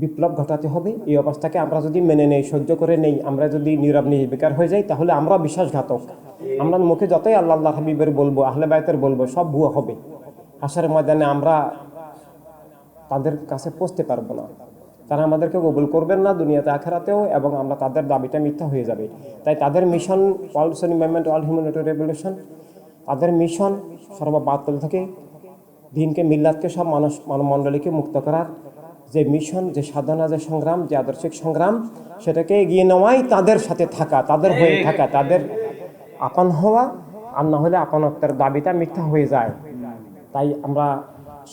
বিপ্লব ঘটাতে হবে। এই অবস্থাকে আমরা যদি মেনে নেই, সহ্য করে নেই, আমরা যদি নীরব নির্বিকার হয়ে যাই, তাহলে আমরা বিশ্বাসঘাতক। আমরা মুখে যতই আল্লাহ আল্লাহ হাবিবের বলবো, আহলে বায়তের বলবো, সব ভুয়া হবে। হাসরের ময়দানে আমরা তাদের কাছে পৌঁছতে পারবো না, তারা আমাদেরকে কবুল করবেন না দুনিয়াতে আখেরাতেও, এবং আমরা তাদের দাবিটা মিথ্যা হয়ে যাবে। তাই তাদের মিশন, ওয়ার্ল্ড সুন্নি মুভমেন্ট ওয়ার্ল্ড হিউম্যানিটি রেভলিউশন, তাদের মিশন সর্ববাতিল থেকে দিনকে, মিল্লাতকে, সব মানবমণ্ডলীকে মুক্ত করার যে মিশন, যে সাধনা, যে সংগ্রাম, যে আদর্শিক সংগ্রাম, সেটাকে এগিয়ে নেওয়াই তাদের সাথে থাকা, তাদের হয়ে থাকা, তাদের আপন হওয়া। আর না হলে আপনত্বের দাবিটা মিথ্যা হয়ে যায়। তাই আমরা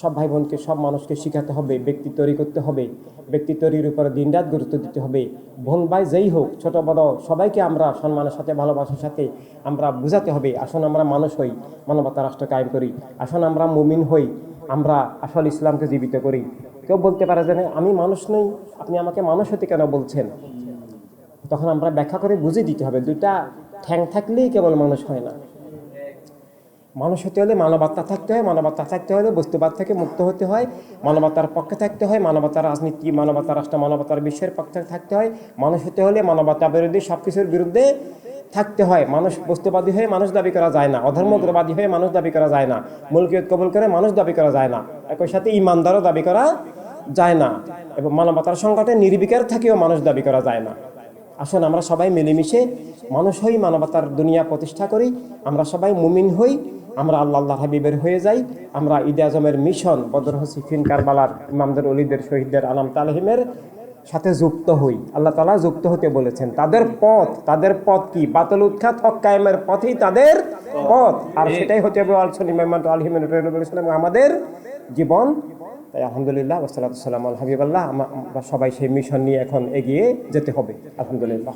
সব ভাই বোনকে, সব মানুষকে শিখাতে হবে, ব্যক্তি তৈরি করতে হবে, ব্যক্তি তৈরির উপরে দিনরাত গুরুত্ব দিতে হবে। বোন ভাই যেই হোক, ছোট বড় সবাইকে আমরা সম্মানের সাথে, ভালোবাসার সাথে আমরা বুঝাতে হবে, আসুন আমরা মানুষ হই, মানবতা রাষ্ট্র কায়েম করি। আসুন আমরা মুমিন হই, আমরা আসল ইসলামকে জীবিত করি। কেউ বলতে পারে যে আমি মানুষ নই, আপনি আমাকে মানুষ হতে কেন বলছেন? তখন আমরা ব্যাখ্যা করে বুঝিয়ে দিতে হবে, দুইটা ঠ্যাং থাকলেই কেবল মানুষ হয় না। মানুষ হতে হলে মানবতা থাকতে হয়, মানবতা থাকতে হলে বস্তুবাদ থেকে মুক্ত হতে হয়, মানবতার পক্ষে থাকতে হয়, মানবতার রাজনীতি, মানবতার রাষ্ট্র, মানবতার বিশ্বের পক্ষে থাকতে হয়। মানুষ হতে হলে মানবতা বিরোধী সব কিছুর বিরুদ্ধে থাকতে হয়। মানুষ বস্তুবাদী হয়ে মানুষ দাবি করা যায় না, অধর্মগ্রবাদী হয়ে মানুষ দাবি করা যায় না, মুলকিয়ত কবুল করে মানুষ দাবি করা যায় না, একই সাথে ইমানদারও দাবি করা যায় না, এবং মানবতার সংকটে নির্বিকার থেকেও মানুষ দাবি করা যায় না। আসুন আমরা সবাই মিলেমিশে মানুষ হই, মানবতার দুনিয়া প্রতিষ্ঠা করি, আমরা সবাই মুমিন হই, আমরা আল্লাহ হাবিবের হয়ে যাই, আমরা ঈদে আজমের মিশন বদর, সিফিন, কারবালার ইমামদের, ওলিদের, শহীদদের আনাম তালহিমের সাথে যুক্ত হই। আল্লাহ তাআলা যুক্ত হতে বলেছেন। তাদের পথ কি? বাতিল উৎখাত, হক কায়েমের পথই তাদের পথ, আর সেটাই হতে হবে আমাদের জীবন। তাই আলহামদুলিল্লাহ, ওয়াসসালাতু ওয়াসসালামু আলা হাবিবাল্লাহ। আমরা সবাই সেই মিশন নিয়ে এখন এগিয়ে যেতে হবে আলহামদুলিল্লাহ।